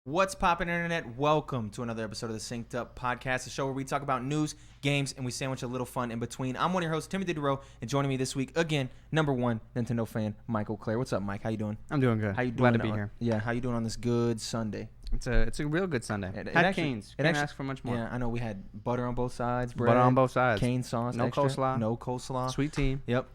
What's poppin', internet? Welcome to another episode of the Synced Up Podcast, a show where we talk about news, games, and we sandwich a little fun in between. I'm one of your hosts, Timothy DeRoe, and joining me this week, again, number one Nintendo fan, Michael Clare. What's up, Mike? How you doing? I'm doing good. How you doing? Glad to be here. Yeah, how you doing on this good Sunday? It's a real good Sunday. Had canes. Can't ask for much more. Yeah, I know we had butter on both sides, bread, Butter on both sides. cane sauce, No extra, coleslaw. no coleslaw. Sweet tea. Yep.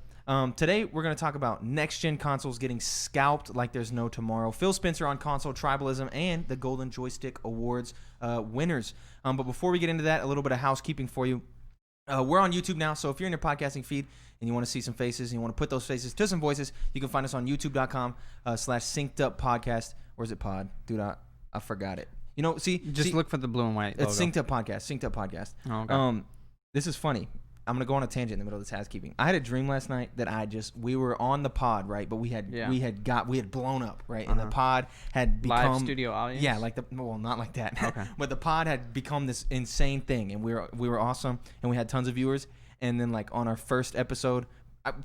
Today, we're going to talk about next-gen consoles getting scalped like there's no tomorrow. Phil Spencer on console tribalism and the Golden Joystick Awards winners. But before we get into that, a little bit of housekeeping for you. We're on YouTube now, so if you're in your podcasting feed and you want to see some faces and you want to put those faces to some voices, you can find us on youtube.com/synceduppodcast. Or is it pod? Dude, I forgot it. You know, Just look for the blue and white logo. It's Synced Up Podcast. Synced Up Podcast. Oh, okay. This is funny. I'm gonna go on a tangent in the middle of this housekeeping. I had a dream last night that we were on the pod, right? But we had blown up, right? And the pod had become live studio audience. Yeah, not like that. Okay. But the pod had become this insane thing, and we were awesome, and we had tons of viewers. And then like on our first episode,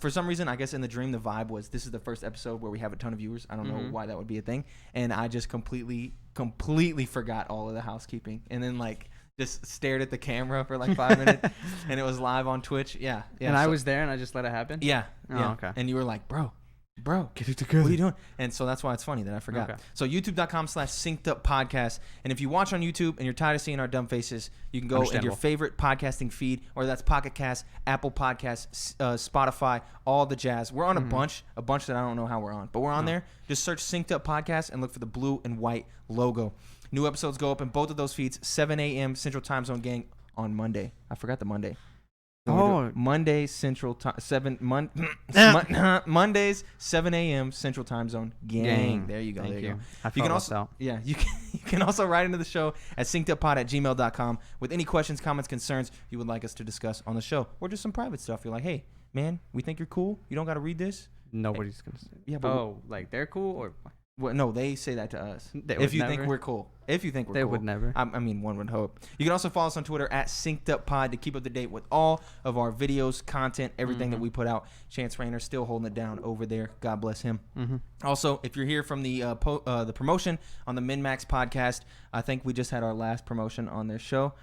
for some reason, I guess in the dream, the vibe was this is the first episode where we have a ton of viewers. I don't know why that would be a thing, and I just completely forgot all of the housekeeping, and then like just stared at the camera for like 5 minutes, and it was live on Twitch. Yeah. And I was there, and I just let it happen. Yeah. Oh, okay. And you were like, bro, get it together. what are you doing? And so that's why it's funny that I forgot. Okay. So youtube.com/synceduppodcast. And if you watch on YouTube and you're tired of seeing our dumb faces, you can go in your favorite podcasting feed, or that's Pocket Cast, Apple Podcasts, Spotify, all the jazz. We're on a bunch that I don't know how we're on, but we're on there. Just search Synced Up Podcast and look for the blue and white logo. New episodes go up in both of those feeds, 7 a.m. Central Time Zone, gang, on Monday. I forgot the Monday. Monday Central Time Mondays 7 a.m. Central Time Zone, gang. There you go. Thank there you. go. You can also you can also write into the show at synceduppod@gmail.com with any questions, comments, concerns you would like us to discuss on the show, or just some private stuff. You're like, hey man, we think you're cool. You don't got to read this. Nobody's gonna say. Yeah, but like they're cool or. Well, no, they say that to us. Think we're cool. If you think we're cool. They would never. I mean, one would hope. You can also follow us on Twitter at synceduppod to keep up to date with all of our videos, content, everything that we put out. Chance Rainer still holding it down over there. God bless him. Also, if you're here from the promotion on the MinMax podcast, I think we just had our last promotion on their show.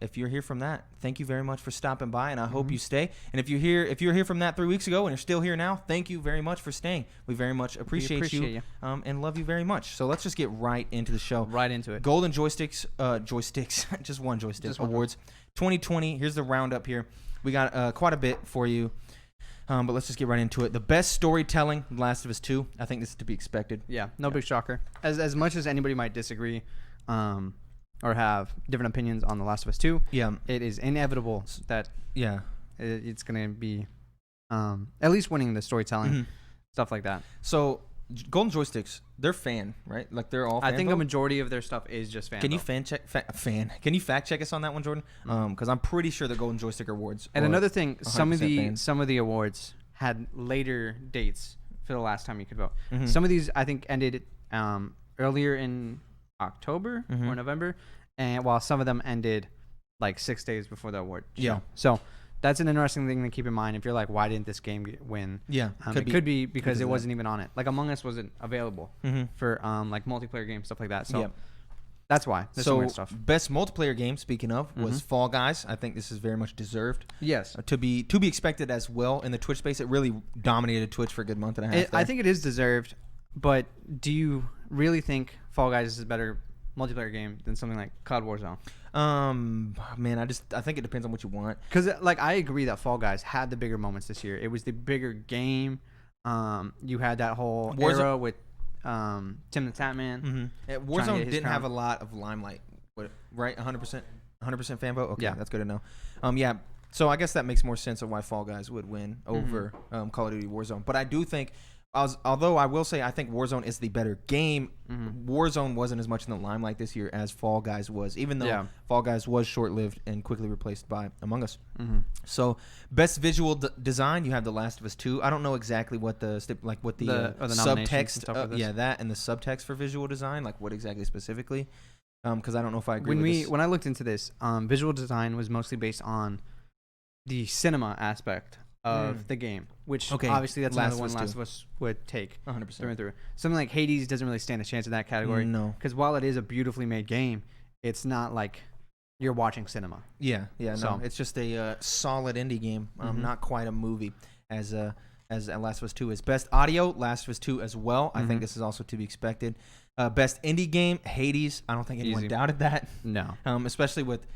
If you're here from that, thank you very much for stopping by, and I hope you stay. And if you're here from that 3 weeks ago and you're still here now, thank you very much for staying. We very much appreciate you. And love you very much. So let's just get right into the show. Right into it. Golden Joysticks, just one joystick awards, 2020. Here's the roundup here. We got quite a bit for you. But let's just get right into it. The best storytelling, The Last of Us 2. I think this is to be expected. Yeah, no big shocker. As much as anybody might disagree, or have different opinions on The Last of Us 2, it is inevitable that it's going to be at least winning the storytelling, stuff like that. So Golden Joysticks, they're fan, right? Like they're all fan I think vote? A majority of their stuff is just fan Can you vote. Can you fact check us on that one, Jordan? Because I'm pretty sure the Golden Joystick Awards. And another thing, some of the awards had later dates for the last time you could vote. Some of these I think ended earlier in October or November, and while some of them ended like 6 days before the award show. Yeah. So that's an interesting thing to keep in mind. If you're like, why didn't this game win? Yeah. Could be because it wasn't even on it. Like Among Us wasn't available for like multiplayer games, stuff like that. So that's why. There's some weird stuff. Best multiplayer game, speaking of, was Fall Guys. I think this is very much deserved. Yes. To be expected as well in the Twitch space. It really dominated Twitch for a good month and a half. I think it is deserved, but do you really think Fall Guys is a better multiplayer game than something like COD Warzone? Man, I think it depends on what you want. Because like I agree that Fall Guys had the bigger moments this year. It was the bigger game. You had that whole era with Tim the Tatman. Warzone didn't have a lot of limelight, right? 100% fan vote. Okay, that's good to know. So I guess that makes more sense of why Fall Guys would win over Call of Duty Warzone. But I do think, although I will say I think Warzone is the better game, Warzone wasn't as much in the limelight this year as Fall Guys was, even though Fall Guys was short-lived and quickly replaced by Among Us. So best visual design, you have The Last of Us 2. I don't know exactly what the subtext, that and the subtext for visual design, like what exactly specifically, because I don't know if I agree with this. When I looked into this, visual design was mostly based on the cinema aspect of the game, which obviously that's another one Last of Us would take 100% through and through. Something like Hades doesn't really stand a chance in that category. No, because while it is a beautifully made game, it's not like you're watching cinema. Yeah, no, it's just a solid indie game, not quite a movie as Last of Us 2 is. Best audio, Last of Us 2 as well. I think this is also to be expected. Best indie game, Hades. I don't think anyone doubted that. No, especially with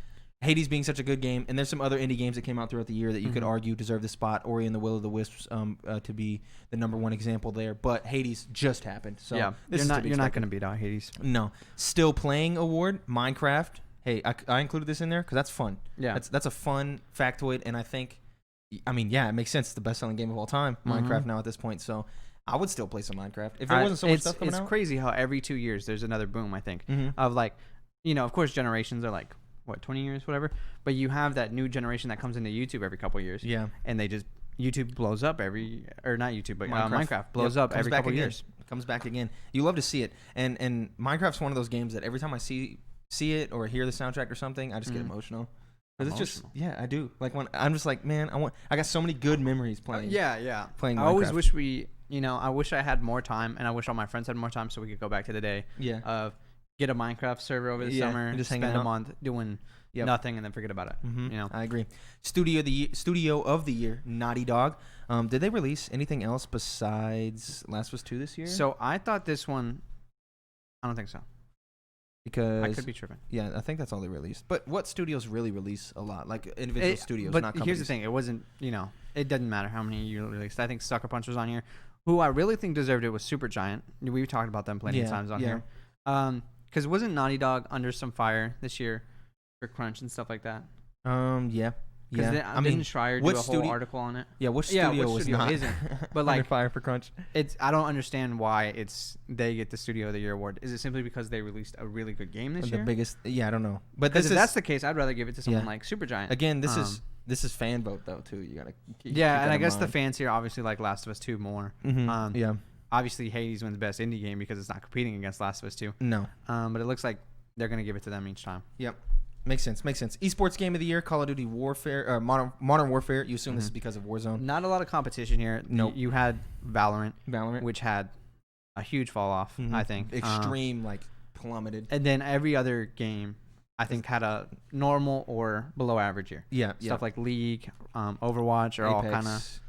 Hades being such a good game, and there's some other indie games that came out throughout the year that you could argue deserve the spot. Ori and the Will of the Wisps to be the number one example there, but Hades just happened, so yeah, you're not going to beat out Hades. No, Still Playing award, Minecraft. Hey, I included this in there because that's fun. Yeah, that's a fun factoid, and I mean, it makes sense. It's the best-selling game of all time, Minecraft now at this point. So I would still play some Minecraft if there wasn't so much stuff coming out. It's crazy how every 2 years there's another boom. I think of like, of course, generations are like 20 years, whatever. But you have that new generation that comes into YouTube every couple of years. Yeah, and YouTube blows up not YouTube, but Minecraft blows up every couple of years. Comes back again. You love to see it, and Minecraft's one of those games that every time I see it or hear the soundtrack or something, I just get emotional. It's just, I do. Like when I'm just like, man, I got so many good memories playing. Playing Minecraft. I always wish I wish I had more time, and I wish all my friends had more time so we could go back to the day. Of get a Minecraft server over the summer, just spend a month doing nothing, and then forget about it. I agree. Studio of the year, Naughty Dog. Did they release anything else besides Last of Us 2 this year? So I thought this one. I don't think so. Because I could be tripping. Yeah, I think that's all they released. But what studios really release a lot? Like individual studios, but not companies. Here's the thing. It wasn't, it doesn't matter how many you released. I think Sucker Punch was on here. Who I really think deserved it was Supergiant. We've talked about them plenty of times on here. Because wasn't Naughty Dog under some fire this year for crunch and stuff like that? Yeah. Because didn't Schreier do a whole article on it? Yeah, which studio was not isn't? But like under fire for crunch. I don't understand why they get the Studio of the Year award. Is it simply because they released a really good game this year? The biggest, I don't know. But if that's the case, I'd rather give it to someone like Supergiant. Again, this is fan vote though too. You gotta keep and I guess the fans here obviously like Last of Us 2 more. Yeah. Obviously, Hades wins Best Indie Game because it's not competing against Last of Us 2. No. But it looks like they're going to give it to them each time. Yep. Makes sense. Esports Game of the Year, Call of Duty Warfare, Modern Warfare. You assume this is because of Warzone. Not a lot of competition here. Nope. You had Valorant, which had a huge fall off, I think. Extreme, plummeted. And then every other game, I think, had a normal or below average year. Yeah. Stuff like League, Overwatch are all kind of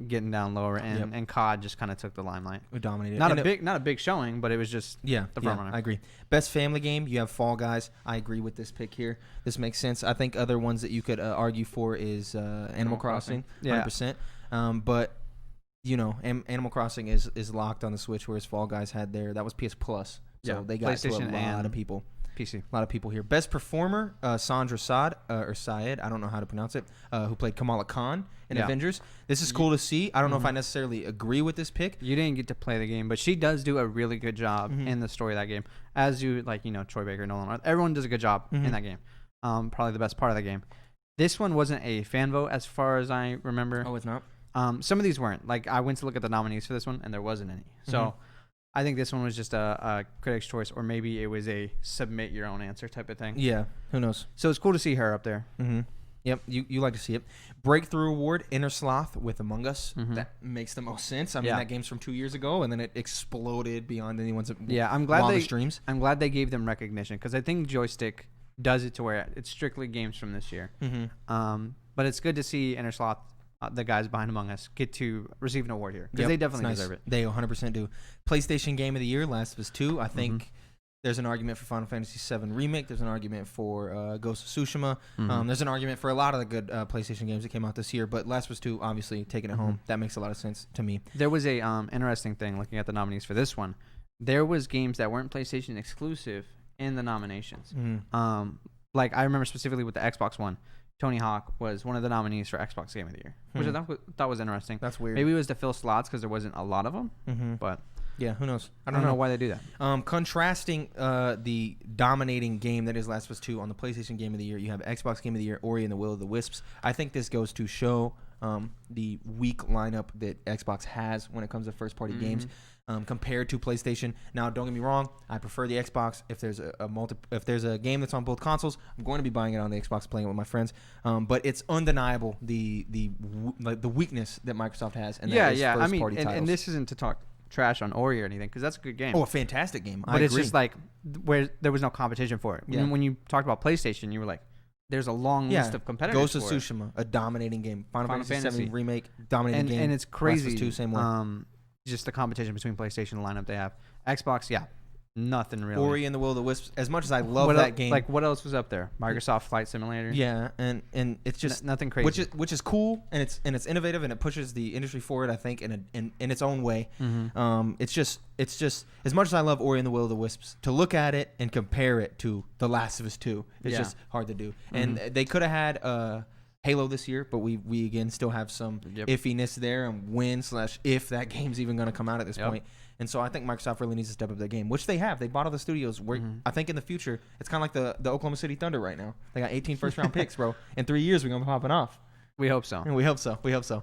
getting down lower, and COD just kind of took the limelight. We dominated. Not a big showing, but it was just the front runner. I agree. Best family game, you have Fall Guys. I agree with this pick here. This makes sense. I think other ones that you could argue for is Animal Crossing, 100%. But Animal Crossing is locked on the Switch, whereas Fall Guys that was PS Plus, so they got to a lot of people. PC. A lot of people here. Best performer, Sandra Saad, or Syed, I don't know how to pronounce it, who played Kamala Khan in Avengers. This is cool to see. I don't know if I necessarily agree with this pick. You didn't get to play the game, but she does do a really good job in the story of that game. As do, Troy Baker, Nolan North. Everyone does a good job in that game. Probably the best part of the game. This one wasn't a fan vote as far as I remember. Oh, it's not? Some of these weren't. I went to look at the nominees for this one, and there wasn't any. So I think this one was just a critic's choice, or maybe it was a submit your own answer type of thing. Yeah, who knows? So it's cool to see her up there. Yep, you like to see it. Breakthrough Award, Inner Sloth with Among Us. That makes the most sense. I mean, that game's from 2 years ago, and then it exploded beyond anyone's wildest dreams. I'm glad they gave them recognition, because I think Joystick does it to where it's strictly games from this year. But it's good to see Inner Sloth, the guys behind Among Us, get to receive an award here, because they definitely deserve it. They 100% do. PlayStation Game of the Year, Last of Us 2. I think there's an argument for Final Fantasy VII Remake. There's an argument for Ghost of Tsushima. There's an argument for a lot of the good PlayStation games that came out this year, but Last of Us 2 obviously taking it home. That makes a lot of sense to me. There was a interesting thing looking at the nominees for this one. There was games that weren't PlayStation exclusive in the nominations. I remember specifically with the Xbox one, Tony Hawk was one of the nominees for Xbox Game of the Year, which I thought was interesting. That's weird. Maybe it was to fill slots because there wasn't a lot of them, but yeah, who knows? I don't know why they do that. Contrasting the dominating game that is Last of Us 2 on the PlayStation Game of the Year, you have Xbox Game of the Year, Ori and the Will of the Wisps. I think this goes to show the weak lineup that Xbox has when it comes to first-party games. Compared to PlayStation. Now, don't get me wrong, I prefer the Xbox. If there's a game that's on both consoles, I'm going to be buying it on the Xbox, playing it with my friends. But it's undeniable the weakness that Microsoft has. And that is first-party titles. And this isn't to talk trash on Ori or anything, because that's a good game. Oh, a fantastic game. But it's just like where there was no competition for it. When you talked about PlayStation, you were like, there's a long list of competitors. Ghost of Tsushima, a dominating game. Final Fantasy VII Remake, dominating game. And it's crazy. Last of Us 2, same way. Just the competition between PlayStation and the lineup they have. Xbox, nothing really. Ori and the Will of the Wisps. As much as I love that game, like what else was up there? Microsoft Flight Simulator. Yeah, and it's just nothing crazy. Which is cool, and it's innovative, and it pushes the industry forward. I think in its own way. It's just as much as I love Ori and the Will of the Wisps, to look at it and compare it to The Last of Us 2, it's just hard to do. And they could have had Halo this year, but we again still have some iffiness there, and if that game's even going to come out at this point. And so I think Microsoft really needs to step up their game, which they have. They bought all the studios. I think in the future, it's kind of like the Oklahoma City Thunder right now. They got 18 first-round picks, bro. In 3 years, we're going to be popping off. We hope so. And we hope so.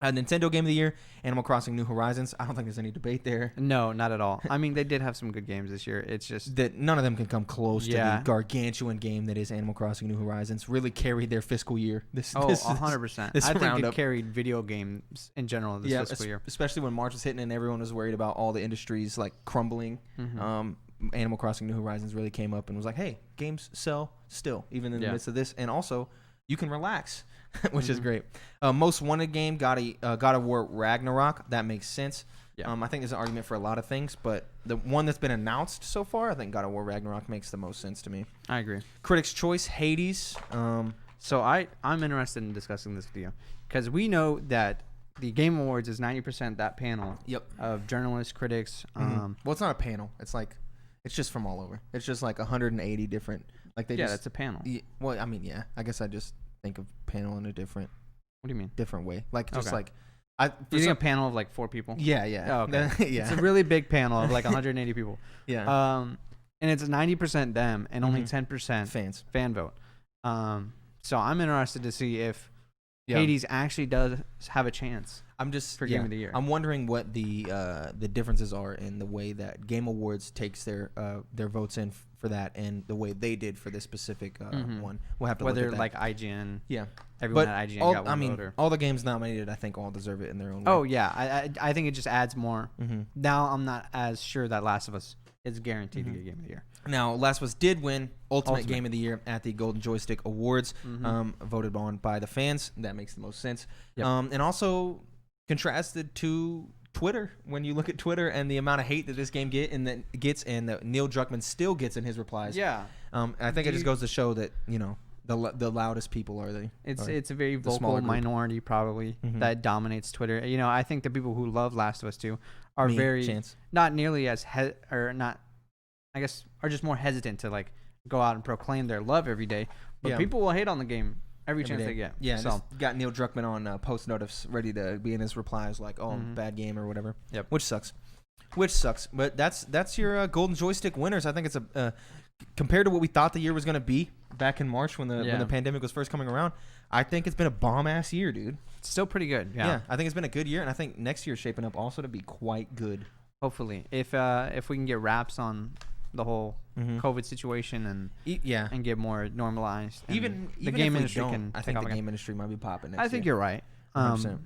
Nintendo Game of the Year, Animal Crossing New Horizons. I don't think there's any debate there. No, not at all. I mean, they did have some good games this year. It's just that none of them can come close to the gargantuan game that is Animal Crossing New Horizons. Really carried their fiscal year. 100%. I think it carried video games in general this fiscal year. Especially when March was hitting and everyone was worried about all the industries like crumbling. Animal Crossing New Horizons really came up and was like, hey, games sell still, even in the midst of this. And also, you can relax. Which is great. Most wanted game, God of War Ragnarok. That makes sense. I think there's an argument for a lot of things, but the one that's been announced so far, I think God of War Ragnarok makes the most sense to me. I agree. Critics' Choice, Hades. So I'm interested in discussing this with you, because we know that the Game Awards is 90% that panel of journalists, critics. Well, it's not a panel. It's just from all over. It's just like 180 different. That's a panel. Well, I mean, I guess I just think of panel in a different. What do you mean? Different way. Like just okay. like. Do you think a panel of like 4 people? Yeah. Oh, okay. It's a really big panel of like 180 people. Yeah. And it's 90% them and only 10% fans. Fan vote. So I'm interested to see if Hades actually does have a chance. For Game of the Year. I'm wondering what the differences are in the way that Game Awards takes their votes in for that and the way they did for this specific one. We'll have to look at that. Like IGN. Yeah. Everyone at IGN got one vote. All the games nominated, I think, all deserve it in their own way. Oh, yeah. I think it just adds more. Now I'm not as sure that Last of Us is guaranteed to get Game of the Year. Now, Last of Us did win Ultimate Game of the Year at the Golden Joystick Awards, voted on by the fans. That makes the most sense. And also contrasted to Twitter, when you look at Twitter and the amount of hate that this game gets and that Neil Druckmann still gets in his replies. I think it just goes to show that the loudest people are the. It's a very vocal minority probably that dominates Twitter. I think the people who love Last of Us 2 are not nearly as are just more hesitant to like go out and proclaim their love every day. But people will hate on the game every chance they get. Yeah, so got Neil Druckmann on post notice ready to be in his replies like, bad game or whatever. Yep. Which sucks. But that's your Golden Joystick winners. I think it's a compared to what we thought the year was going to be back in March when the pandemic was first coming around. I think it's been a bomb ass year, dude. It's still pretty good. Yeah, I think it's been a good year, and I think next year's shaping up also to be quite good. Hopefully, if we can get wraps on the whole COVID situation and get more normalized. Even the game industry can. I think the game industry might be popping next year. I think you're right. 100%.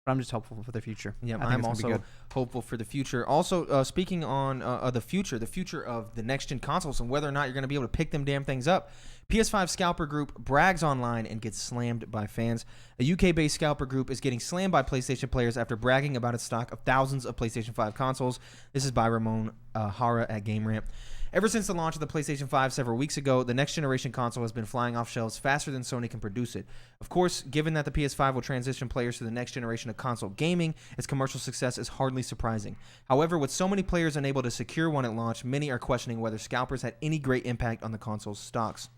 But I'm just hopeful for the future. Yeah, I'm also hopeful for the future. Also, speaking on the future of the next-gen consoles and whether or not you're going to be able to pick them damn things up, PS5 Scalper Group brags online and gets slammed by fans. A UK-based Scalper Group is getting slammed by PlayStation players after bragging about its stock of thousands of PlayStation 5 consoles. This is by Ramon Hara at GameRant. Ever since the launch of the PlayStation 5 several weeks ago, the next-generation console has been flying off shelves faster than Sony can produce it. Of course, given that the PS5 will transition players to the next generation of console gaming, its commercial success is hardly surprising. However, with so many players unable to secure one at launch, many are questioning whether scalpers had any great impact on the console's stocks.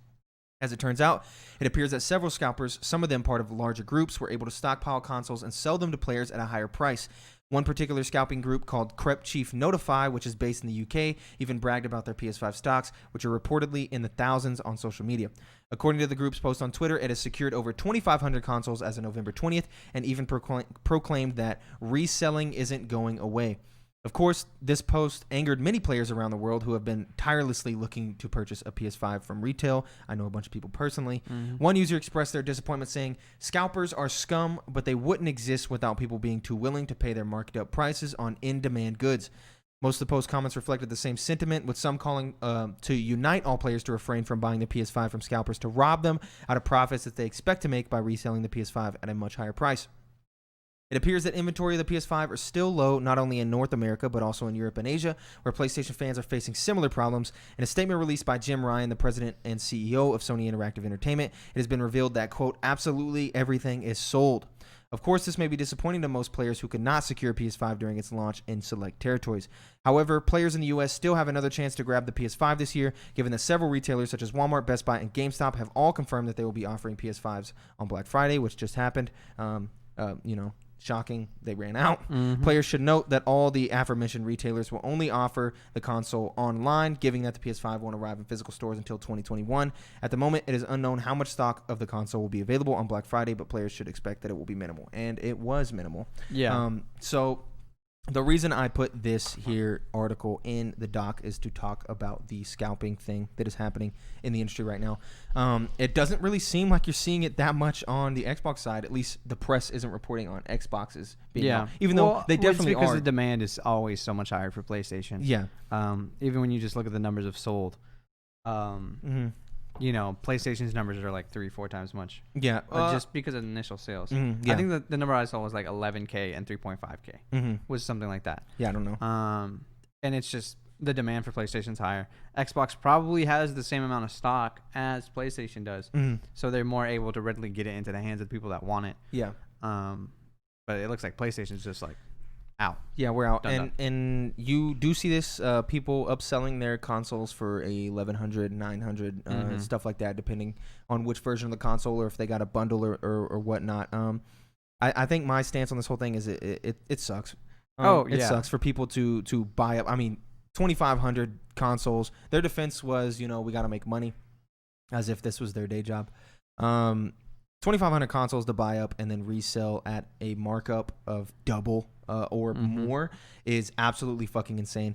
As it turns out, it appears that several scalpers, some of them part of larger groups, were able to stockpile consoles and sell them to players at a higher price. One particular scalping group called Crep Chief Notify, which is based in the UK, even bragged about their PS5 stocks, which are reportedly in the thousands on social media. According to the group's post on Twitter, it has secured over 2,500 consoles as of November 20th and even proclaimed that reselling isn't going away. Of course, this post angered many players around the world who have been tirelessly looking to purchase a PS5 from retail. I know a bunch of people personally. One user expressed their disappointment saying, "Scalpers are scum, but they wouldn't exist without people being too willing to pay their marked up prices on in-demand goods." Most of the post comments reflected the same sentiment, with some calling to unite all players to refrain from buying the PS5 from scalpers to rob them out of profits that they expect to make by reselling the PS5 at a much higher price. It appears that inventory of the PS5 are still low, not only in North America, but also in Europe and Asia, where PlayStation fans are facing similar problems. In a statement released by Jim Ryan, the president and CEO of Sony Interactive Entertainment, it has been revealed that, quote, absolutely everything is sold. Of course, this may be disappointing to most players who could not secure a PS5 during its launch in select territories. However, players in the U.S. still have another chance to grab the PS5 this year, given that several retailers such as Walmart, Best Buy, and GameStop have all confirmed that they will be offering PS5s on Black Friday, which just happened. Shocking, they ran out. Players should note that all the aforementioned retailers will only offer the console online, given that the PS5 won't arrive in physical stores until 2021. At the moment, it is unknown how much stock of the console will be available on Black Friday, but players should expect that it will be minimal. And it was minimal. Yeah. So the reason I put this here article in the doc is to talk about the scalping thing that is happening in the industry right now. It doesn't really seem like you're seeing it that much on the Xbox side. At least the press isn't reporting on Xboxes being out, even though they definitely because are. the demand is always so much higher for PlayStation. Yeah. Even when you just look at the numbers of sold, you know, PlayStation's numbers are like 3-4 times much. Yeah. Just because of initial sales. Yeah. I think that the number I saw was like 11K and 3.5K. Was something like that. Yeah, I don't know. And it's just the demand for PlayStation's higher. Xbox probably has the same amount of stock as PlayStation does. So they're more able to readily get it into the hands of people that want it. Yeah. But it looks like PlayStation's just like out. Yeah, we're out. Done. And you do see this, people upselling their consoles for a 1100, 900, stuff like that, depending on which version of the console or if they got a bundle or whatnot. I think my stance on this whole thing is it sucks. It sucks for people to buy up. I mean, 2,500 consoles. Their defense was, we got to make money, as if this was their day job. 2,500 consoles to buy up and then resell at a markup of double or more is absolutely fucking insane.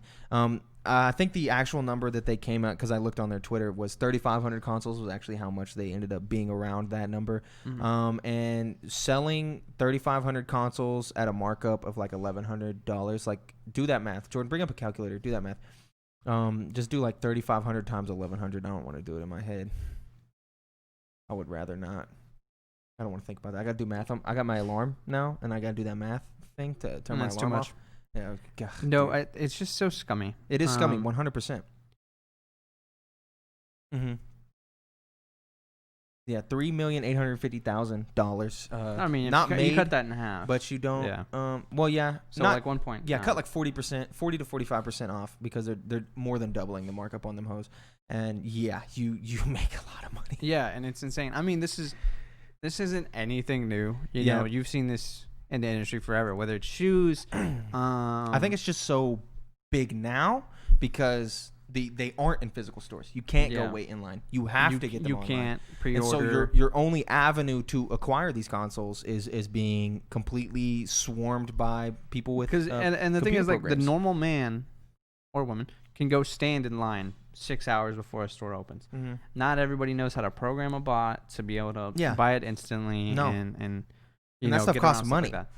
I think the actual number that they came out, because I looked on their Twitter, was 3,500 consoles was actually how much they ended up being around that number. And selling 3,500 consoles at a markup of like $1,100, like, do that math. Jordan, bring up a calculator. Do that math. Just do like 3,500 times 1,100. I don't want to do it in my head. I would rather not. I don't want to think about that. I got to do math. I got my alarm now, and I got to do that math thing to turn my alarm off. Yeah, God, no, it's just so scummy. It is scummy, 100%. Yeah, $3,850,000. I mean, not made, you cut that in half, but you don't. Yeah. Well, yeah. So like 1 point. Yeah, cut like 40%, 40 to 45% off, because they're more than doubling the markup on them hoes. And yeah, you make a lot of money. Yeah, and it's insane. I mean, this isn't anything new. You know, you've seen this in the industry forever, whether it's shoes. I think it's just so big now because they aren't in physical stores. You can't go wait in line. You have to get them online. You can't pre-order. And so your only avenue to acquire these consoles is being completely swarmed by people with and the thing is, like, programs. the normal man or woman can go stand in line 6 hours before a store opens. Not everybody knows how to program a bot to be able to buy it instantly. No. And that stuff costs money. Like that.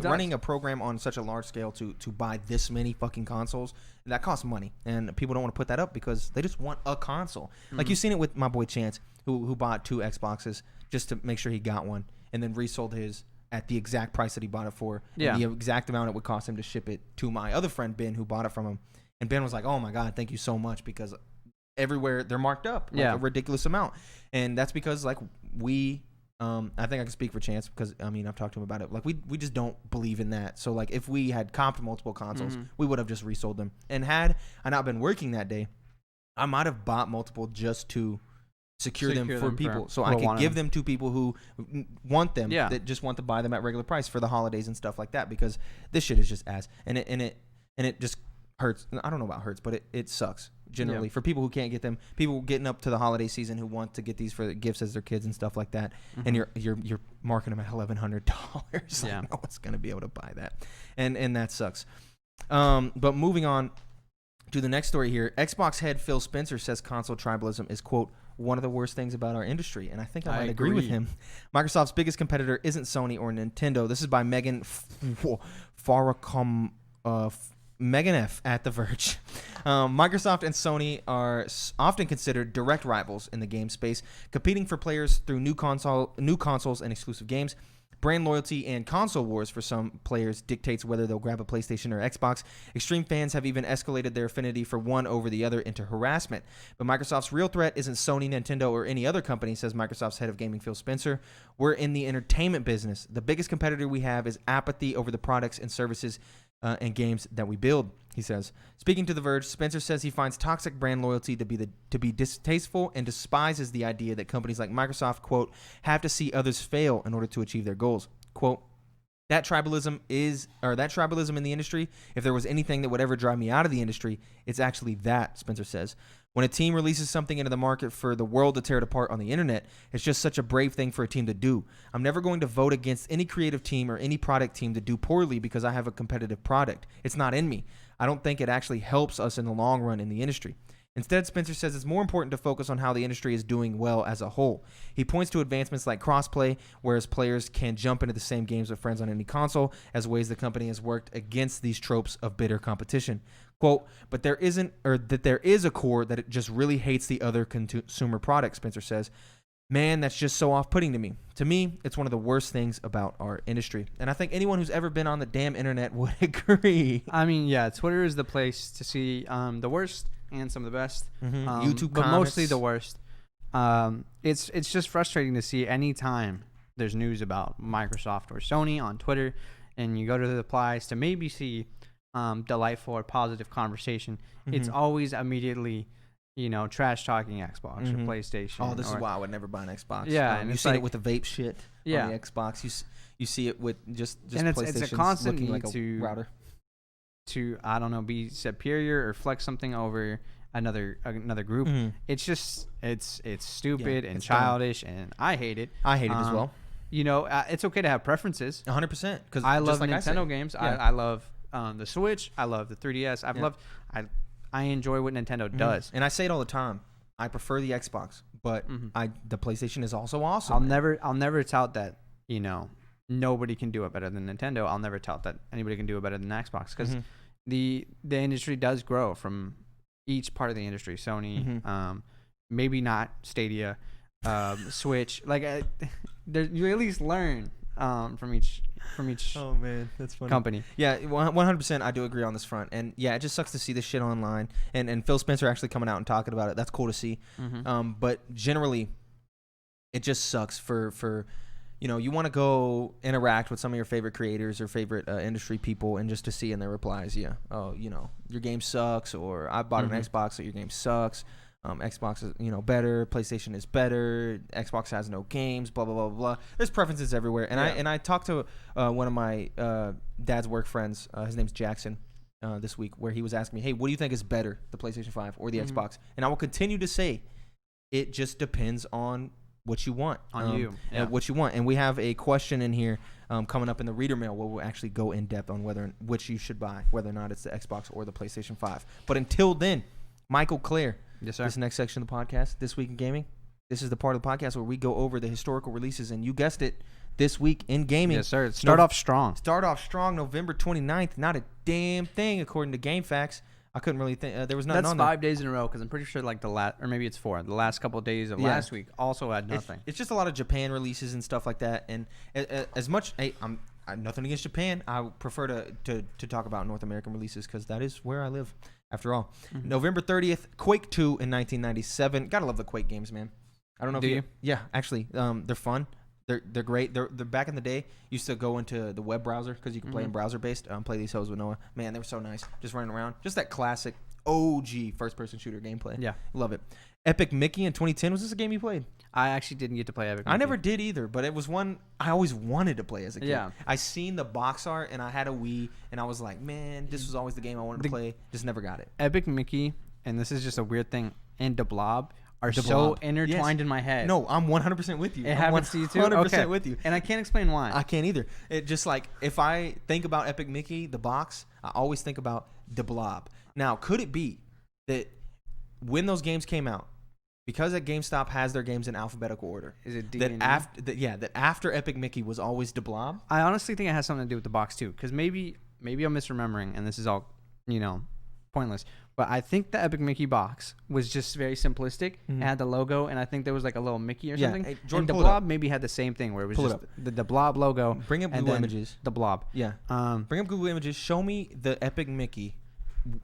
Running a program on such a large scale to buy this many fucking consoles, that costs money. And people don't want to put that up because they just want a console. Like, you've seen it with my boy Chance, who bought 2 Xboxes just to make sure he got one, and then resold his at the exact price that he bought it for. And the exact amount it would cost him to ship it to my other friend Ben, who bought it from him. And Ben was like, "Oh my God, thank you so much," because everywhere they're marked up a ridiculous amount. And that's because, like, we I think I can speak for Chance, because I mean, I've talked to him about it. Like, we just don't believe in that. So, like, if we had comped multiple consoles, we would have just resold them. And had I not been working that day, I might have bought multiple just to secure them for people. So I could give them to people who want them, that just want to buy them at regular price for the holidays and stuff like that, because this shit is just ass. And it just hurts. I don't know about hurts, but it sucks generally for people who can't get them. People getting up to the holiday season who want to get these for gifts as their kids and stuff like that. And you're marking them at $1,100. No one's gonna be able to buy that, and that sucks. But moving on to the next story here, Xbox head Phil Spencer says console tribalism is, quote, one of the worst things about our indry, and I think I might agree with him. Microsoft's biggest competitor isn't Sony or Nintendo. This is by Megan Farrakhan. Megan F. at The Verge. Microsoft and Sony are often considered direct rivals in the game space, competing for players through new consoles and exclusive games. Brand loyalty and console wars for some players dictates whether they'll grab a PlayStation or Xbox. Extreme fans have even escalated their affinity for one over the other into harassment. But Microsoft's real threat isn't Sony, Nintendo, or any other company, says Microsoft's head of gaming Phil Spencer. We're in the entertainment business. The biggest competitor we have is apathy over the products and services and games that we build, he says. Speaking to The Verge, Spencer says he finds toxic brand loyalty to be distasteful and despises the idea that companies like Microsoft, quote, have to see others fail in order to achieve their goals. Quote, that tribalism in the industry, if there was anything that would ever drive me out of the industry, it's actually that, Spencer says. When a team releases something into the market for the world to tear it apart on the internet, it's just such a brave thing for a team to do. I'm never going to vote against any creative team or any product team to do poorly because I have a competitive product. It's not in me. I don't think it actually helps us in the long run in the industry. Instead, Spencer says it's more important to focus on how the industry is doing well as a whole. He points to advancements like crossplay, whereas players can jump into the same games with friends on any console, as ways the company has worked against these tropes of bitter competition. Quote, but there is a core that it just really hates the other consumer product, Spencer says. Man, that's just so off-putting to me. To me, it's one of the worst things about our industry. And I think anyone who's ever been on the damn internet would agree. I mean, yeah, Twitter is the place to see the worst and some of the best. YouTube but comments. Mostly the worst. It's just frustrating to see any time there's news about Microsoft or Sony on Twitter, and you go to the replies to maybe see delightful or positive conversation. It's always immediately, trash talking Xbox or PlayStation. Oh, this is why I would never buy an Xbox. Yeah, and you've seen it with the vape shit on the Xbox. You see it with just and PlayStation. It's a constant looking need like a router. To I don't know, be superior or flex something over another group. It's just it's stupid and childish, and I hate it. I hate it as well. It's okay to have preferences. 100%. Because I love Nintendo games. Yeah. I love the Switch. I love the 3DS. I enjoy what Nintendo does, and I say it all the time. I prefer the Xbox, but the PlayStation is also awesome. I'll never tout that nobody can do it better than Nintendo. I'll never tout that anybody can do it better than Xbox, because the industry does grow from each part of the industry. Sony, maybe not Stadia, Switch. Like you at least learn from each. Oh man, that's funny. Company. Yeah, 100%. I do agree on this front, and yeah, it just sucks to see this shit online. And Phil Spencer actually coming out and talking about it. That's cool to see. But generally, it just sucks for you want to go interact with some of your favorite creators or favorite industry people, and just to see in their replies, your game sucks, or I bought an Xbox, so your game sucks. Xbox is better, PlayStation is better, Xbox has no games, blah blah blah blah. There's preferences everywhere, and I talked to one of my dad's work friends. His name's Jackson. This week, where he was asking me, hey, what do you think is better, the PlayStation 5 or the Xbox? And I will continue to say, it just depends on what you want, what you want. And we have a question in here coming up in the reader mail where we'll actually go in depth on which you should buy, whether or not it's the Xbox or the PlayStation 5. But until then, Michael Clare. Yes, sir. This next section of the podcast, This Week in Gaming. This is the part of the podcast where we go over the historical releases, and you guessed it, this week in gaming. Yes, sir. Start off strong. November 29th. Not a damn thing according to GameFAQs. I couldn't really think. There was nothing on there. That's 5 days in a row, because I'm pretty sure the last, or maybe it's 4. The last couple of days of last week also had nothing. It's just a lot of Japan releases and stuff like that. And as much, I'm nothing against Japan. I prefer to talk about North American releases, because that is where I live, after all. November 30th, Quake 2 in 1997. Gotta love the Quake games, man. I don't know. Do you? Yeah, actually, they're fun. They're great. They're back in the day, used to go into the web browser, because you could play in browser based. Play these hoes with Noah. Man, they were so nice. Just running around. Just that classic OG first person shooter gameplay. Yeah, love it. Epic Mickey in 2010. Was this a game you played? I actually didn't get to play Epic Mickey. I never did either, but it was one I always wanted to play as a kid. Yeah. I seen the box art, and I had a Wii, and I was like, man, this was always the game I wanted to play. Just never got it. Epic Mickey, and this is just a weird thing, and the Blob are so intertwined in my head. No, I'm 100% with you. It happens to you too? 100% with you. And I can't explain why. I can't either. It just like, if I think about Epic Mickey, the box, I always think about the Blob. Now, could it be that when those games came out, because that GameStop has their games in alphabetical order, Is it D that after Epic Mickey was always the Blob? I honestly think it has something to do with the box too, because maybe I'm misremembering, and this is all pointless. But I think the Epic Mickey box was just very simplistic. It had the logo, and I think there was like a little Mickey or something. Hey, Jordan, and the Blob maybe had the same thing, where it was just the Blob logo. Bring up Google Images. The Blob. Yeah. Bring up Google Images. Show me the Epic Mickey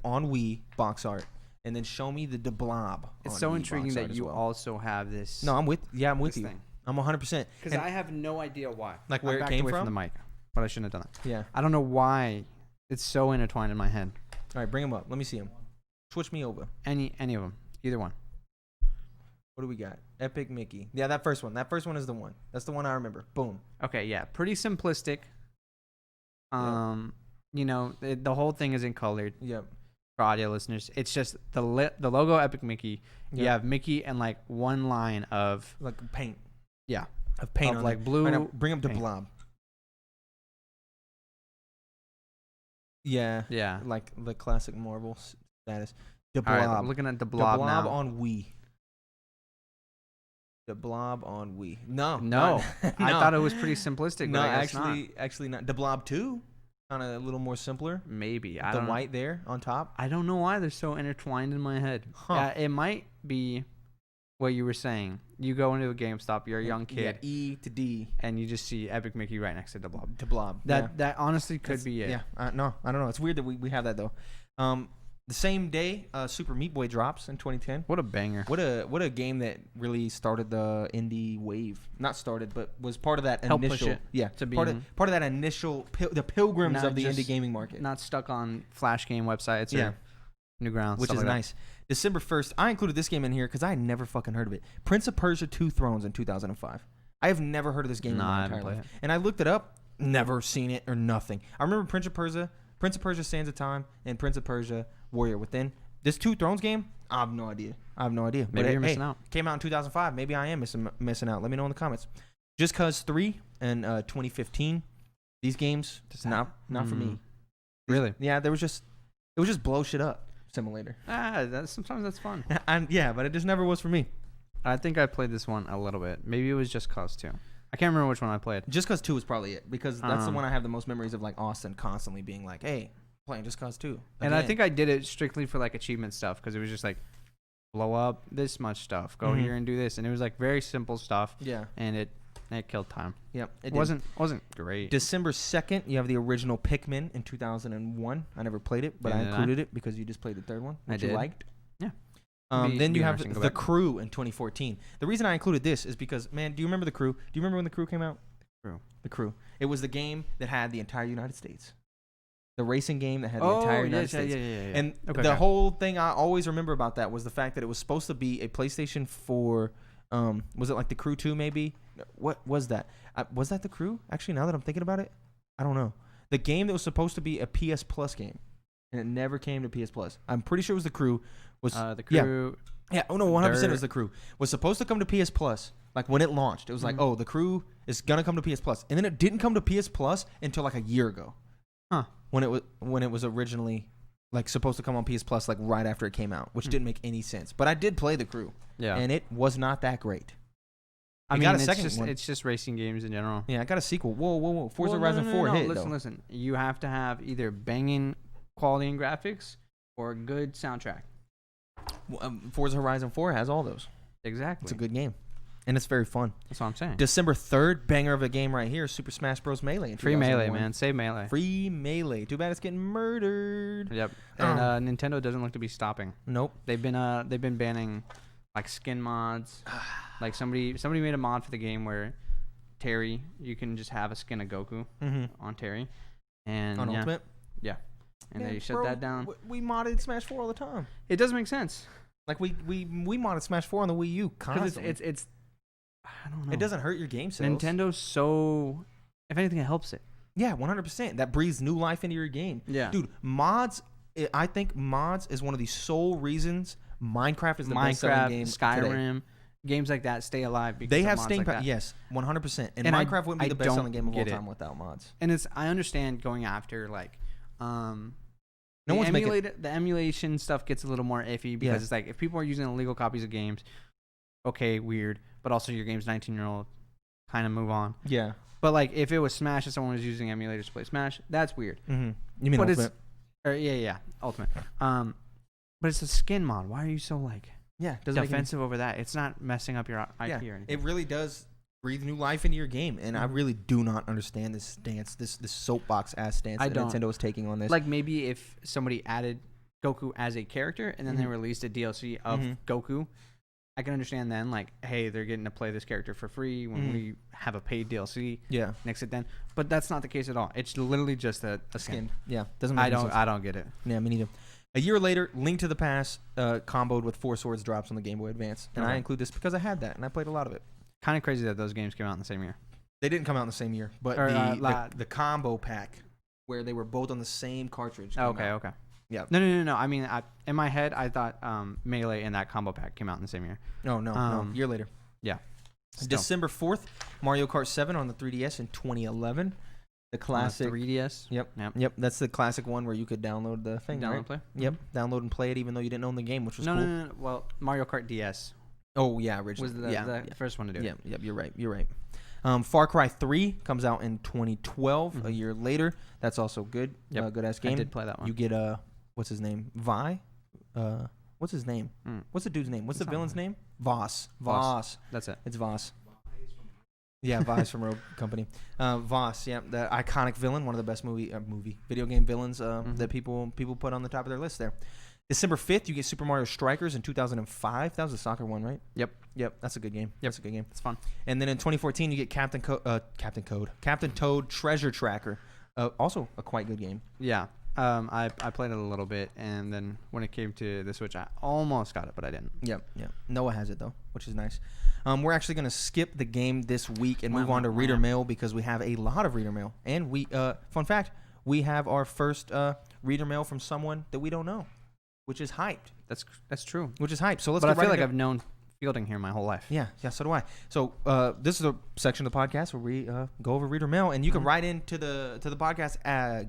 on Wii box art, and then show me the Blob. It's so intriguing that you also have this. No, I'm with you. Thing. I'm 100%. Because I have no idea why. Like where it came from the mic, but I shouldn't have done that. Yeah. I don't know why it's so intertwined in my head. All right, bring them up. Let me see them. Switch me over. Any of them, either one. What do we got? Epic Mickey. Yeah, that first one. That first one is the one. That's the one I remember. Boom. Okay, yeah, pretty simplistic. The whole thing isn't colored. Yep. For audio listeners, it's just the logo Epic Mickey. Yep. You have Mickey and like one line of like paint. Yeah. Of paint of on like it. blue. Right now, bring up the Blob. Yeah. Yeah. Like the classic Marvel status. The Blob. All right, I'm looking at the Blob now. The Blob on Wii. The Blob on Wii. No. I thought it was pretty simplistic. No, but I guess actually not. The Blob 2, kind of a little more simpler. Maybe. The white there on top. I don't know why they're so intertwined in my head. Huh. It might be what you were saying. You go into a GameStop, you're a young kid. Yeah, E to D. And you just see Epic Mickey right next to the Blob. The Blob. That honestly could be it. Yeah. No, I don't know. It's weird that we have that, though. The same day, Super Meat Boy drops in 2010. What a banger! What a game that really started the indie wave. Not started, but was part of that initial. Part of that initial the pilgrims of the indie gaming market. Not stuck on Flash game websites. Or Newgrounds, which is nice. December 1st, I included this game in here because I had never fucking heard of it. Prince of Persia: Two Thrones in 2005. I have never heard of this game in my entire life. And I looked it up, never seen it or nothing. I remember Prince of Persia: Sands of Time, and Prince of Persia: Warrior Within. This Two Thrones game, I have no idea. Maybe you're missing out. Came out in 2005. Maybe I am missing out. Let me know in the comments. Just Cause 3 in 2015. These games, not for me. Really? Yeah, it was just blow shit up simulator. Sometimes that's fun. But it just never was for me. I think I played this one a little bit. Maybe it was Just Cause 2. I can't remember which one I played. Just Cause 2 was probably it, because that's the one I have the most memories of, like Austin constantly being like, hey, playing Just Cause 2. And I think I did it strictly for like achievement stuff, because it was just like, blow up this much stuff, go here and do this, and it was like very simple stuff. Yeah. And it killed time. Yep. It wasn't great. December 2nd, you have the original Pikmin in 2001. I never played it, but I included it because you just played the third one, which you liked. Yeah. Then you have The Crew in 2014. The reason I included this is because, man, do you remember The Crew? Do you remember when The Crew came out? The Crew. It was the game that had the entire United States. The racing game that had the entire United States. Yeah. And the whole thing I always remember about that was the fact that it was supposed to be a PlayStation 4. Was it like The Crew 2 maybe? What was that? Was that The Crew? Actually, now that I'm thinking about it, I don't know. The game that was supposed to be a PS Plus game, and it never came to PS Plus. I'm pretty sure it was The Crew. The Crew. Yeah. Oh no, 100% it was The Crew. Was supposed to come to PS Plus. Like when it launched, it was like, oh, The Crew is gonna come to PS Plus, and then it didn't come to PS Plus until like a year ago. Huh. When it was originally like supposed to come on PS Plus, like right after it came out, which didn't make any sense. But I did play The Crew. Yeah. And it was not that great. It's just racing games in general. Yeah, I got a sequel. Whoa. Forza Horizon 4 hit, though. Listen. You have to have either banging quality and graphics or a good soundtrack. Forza Horizon 4 has all those. Exactly. It's a good game. And it's very fun. That's what I'm saying. December 3rd, banger of a game right here, Super Smash Bros. Melee. Free Melee, man. Save Melee. Free Melee. Too bad it's getting murdered. Yep. And Nintendo doesn't look to be stopping. Nope. They've been banning like skin mods. Like somebody made a mod for the game where Terry, you can just have a skin of Goku on Terry. And on Ultimate? Yeah. And they shut that down. We modded Smash 4 all the time. It does make sense. Like we modded Smash 4 on the Wii U constantly. Because it's I don't know. It doesn't hurt your game sales. Nintendo's so, if anything, it helps it. Yeah, 100%. That breathes new life into your game. Yeah, dude, mods. I think mods is one of the sole reasons Minecraft is the best-selling game. Skyrim, today. Games like that stay alive because they have mods staying like power. Yes, 100%. And Minecraft wouldn't be the best-selling game of all time without mods. And I understand going after like, no one's making the emulation stuff gets a little more iffy because it's like if people are using illegal copies of games, okay, weird. But also your game's 19-year-old, kind of move on. Yeah. But like if it was Smash and someone was using emulators to play Smash, that's weird. Mm-hmm. You mean Ultimate? Ultimate. But it's a skin mod. Why are you so like defensive over that? It's not messing up your IP or anything. It really does breathe new life into your game, and I really do not understand this stance, this soapbox ass stance that Nintendo is taking on this. Like maybe if somebody added Goku as a character and then they released a DLC of Goku, I can understand then, like, hey, they're getting to play this character for free when we have a paid DLC. Yeah, next it then, but that's not the case at all. It's literally just a skin. Yeah, doesn't make sense. I don't get it. Yeah, me neither. A year later, Link to the Past comboed with 4 Swords drops on the Game Boy Advance, and I include this because I had that and I played a lot of it. Kind of crazy that those games came out in the same year. They didn't come out in the same year, but the combo pack where they were both on the same cartridge. Okay. Yeah. No. I mean, in my head, I thought Melee and that combo pack came out in the same year. Oh, no. Year later. Yeah. December 4th, Mario Kart 7 on the 3DS in 2011. The classic 3DS. Yep. That's the classic one where you could download the thing. Download and play. Yep. Download and play it, even though you didn't own the game, which was cool. No. Well, Mario Kart DS. Oh yeah, originally was the first one to do it. Yep. You're right. Far Cry 3 comes out in 2012, a year later. That's also good. Yep. Good ass game. I did play that one. You get what's his name? Vi. What's his name? What's the dude's name? What's the villain's name? Voss. That's it. It's Voss. Yeah, Vi's from Rogue Company. Voss, the iconic villain, one of the best video game villains that people put on the top of their list there. December 5th, you get Super Mario Strikers in 2005. That was the soccer one, right? Yep. That's a good game. That's a good game. It's fun. And then in 2014, you get Captain Toad Treasure Tracker. Also a quite good game. Yeah. I played it a little bit, and then when it came to the Switch, I almost got it, but I didn't. Yep. Noah has it, though, which is nice. We're actually going to skip the game this week and move on to Reader Mail because we have a lot of Reader Mail. And fun fact, we have our first Reader Mail from someone that we don't know, which is hyped. That's true. Which is hyped. So let's. But I feel like I've known Fielding here my whole life. Yeah, so do I. So this is a section of the podcast where we go over Reader Mail, and you can write into the podcast at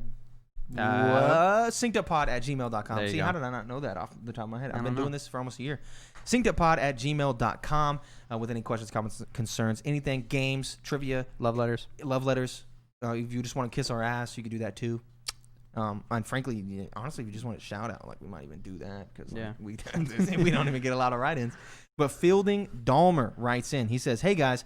synceduppod@gmail.com. See, how did I not know that off the top of my head? I've been doing this for almost a year. synceduppod@gmail.com with any questions, comments, concerns, anything, games, trivia, love letters. If you just want to kiss our ass, you could do that too. And frankly, honestly, if you just want to shout out, like we might even do that because we don't even get a lot of write-ins. But Fielding Dahmer writes in. He says, "Hey guys,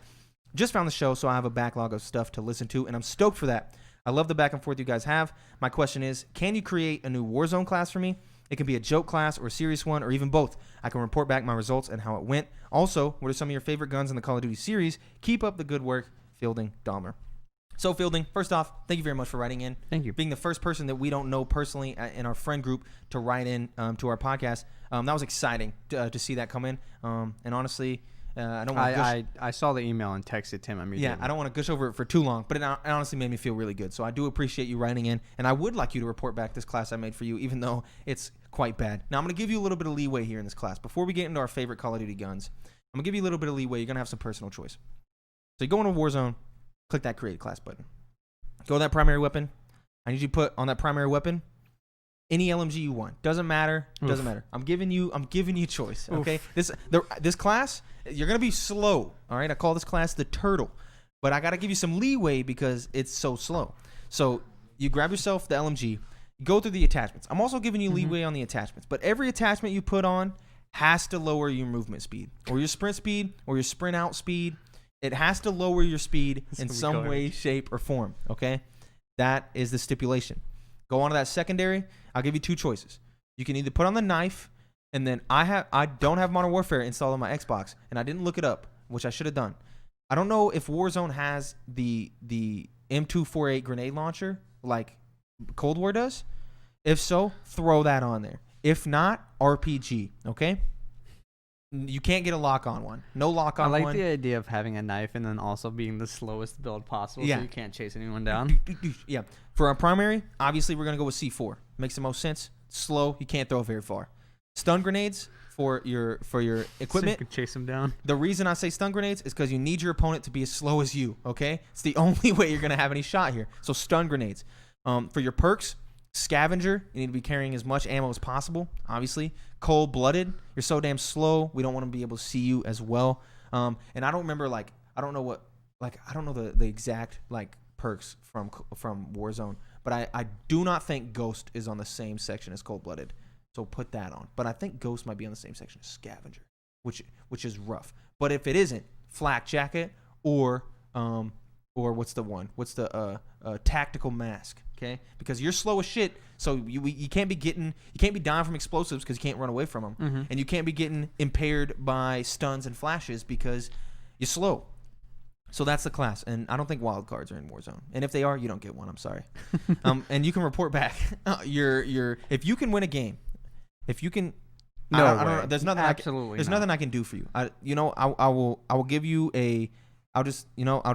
just found the show, so I have a backlog of stuff to listen to, and I'm stoked for that. I love the back and forth you guys have. My question is, can you create a new Warzone class for me? It can be a joke class or a serious one or even both. I can report back my results and how it went. Also, what are some of your favorite guns in the Call of Duty series? Keep up the good work, Fielding Dahmer." So, Fielding, first off, thank you very much for writing in. Thank you. Being the first person that we don't know personally in our friend group to write in to our podcast. That was exciting to see that come in. And honestly, I don't want to I saw the email and texted Tim immediately. Yeah, I don't want to gush over it for too long, but it honestly made me feel really good. So I do appreciate you writing in, and I would like you to report back this class I made for you, even though it's quite bad. Now, I'm going to give you a little bit of leeway here in this class. Before we get into our favorite Call of Duty guns, I'm going to give you a little bit of leeway. You're going to have some personal choice. So you go into Warzone, click that Create Class button. Go to that primary weapon. I need you to put on that primary weapon any LMG you want. Doesn't matter. Doesn't matter. I'm giving you choice. Okay. This class, you're gonna be slow. All right. I call this class the turtle, but I gotta give you some leeway because it's so slow. So you grab yourself the LMG, go through the attachments. I'm also giving you leeway on the attachments, but every attachment you put on has to lower your movement speed or your sprint speed or your sprint out speed. It has to lower your speed in some way, shape, or form. Okay. That is the stipulation. Go on to that secondary. I'll give you two choices. You can either put on the knife, and then I don't have Modern Warfare installed on my Xbox, and I didn't look it up, which I should have done. I don't know if Warzone has the M248 grenade launcher like Cold War does. If so, throw that on there. If not, RPG. Okay. You can't get a lock on one. No lock on one. I like the idea of having a knife and then also being the slowest build possible, so you can't chase anyone down. Yeah. For our primary, obviously we're gonna go with C4. Makes the most sense. Slow. You can't throw it very far. Stun grenades for your equipment. So you can chase them down. The reason I say stun grenades is because you need your opponent to be as slow as you. Okay. It's the only way you're gonna have any shot here. So stun grenades. For your perks. Scavenger, you need to be carrying as much ammo as possible, obviously. Cold-blooded, you're so damn slow, we don't want to be able to see you as well. And I don't remember, I don't know the exact, perks from Warzone, but I do not think Ghost is on the same section as Cold-blooded, so put that on. But I think Ghost might be on the same section as Scavenger, which is rough. But if it isn't, Flak Jacket or what's the one? What's the tactical mask? Okay, because you're slow as shit, so you can't be dying from explosives because you can't run away from them, and you can't be getting impaired by stuns and flashes because you're slow. So that's the class, and I don't think wild cards are in Warzone, and if they are, you don't get one. I'm sorry. And you can report back if you can win a game, if you can. No, I don't know. There's nothing. Absolutely, nothing I can do for you. I will give you a. I'll just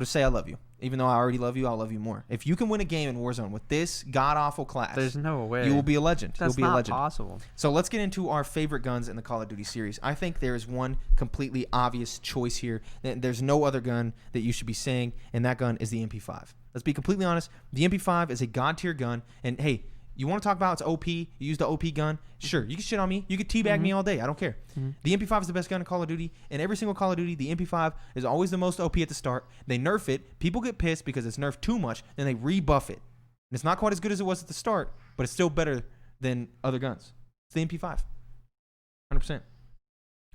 say I love you. Even though I already love you, I'll love you more. If you can win a game in Warzone with this god-awful class, there's no way. You will be a legend. That's You'll be a legend. Not possible. So let's get into our favorite guns in the Call of Duty series. I think there is one completely obvious choice here. There's no other gun that you should be saying, and that gun is the MP5. Let's be completely honest. The MP5 is a god-tier gun, and hey, you want to talk about it's OP, you use the OP gun, sure, you can shit on me, you can teabag me all day, I don't care. The MP5 is the best gun in Call of Duty, and every single Call of Duty, the MP5 is always the most OP at the start. They nerf it, people get pissed because it's nerfed too much, then they rebuff it. And it's not quite as good as it was at the start, but it's still better than other guns. It's the MP5. 100%.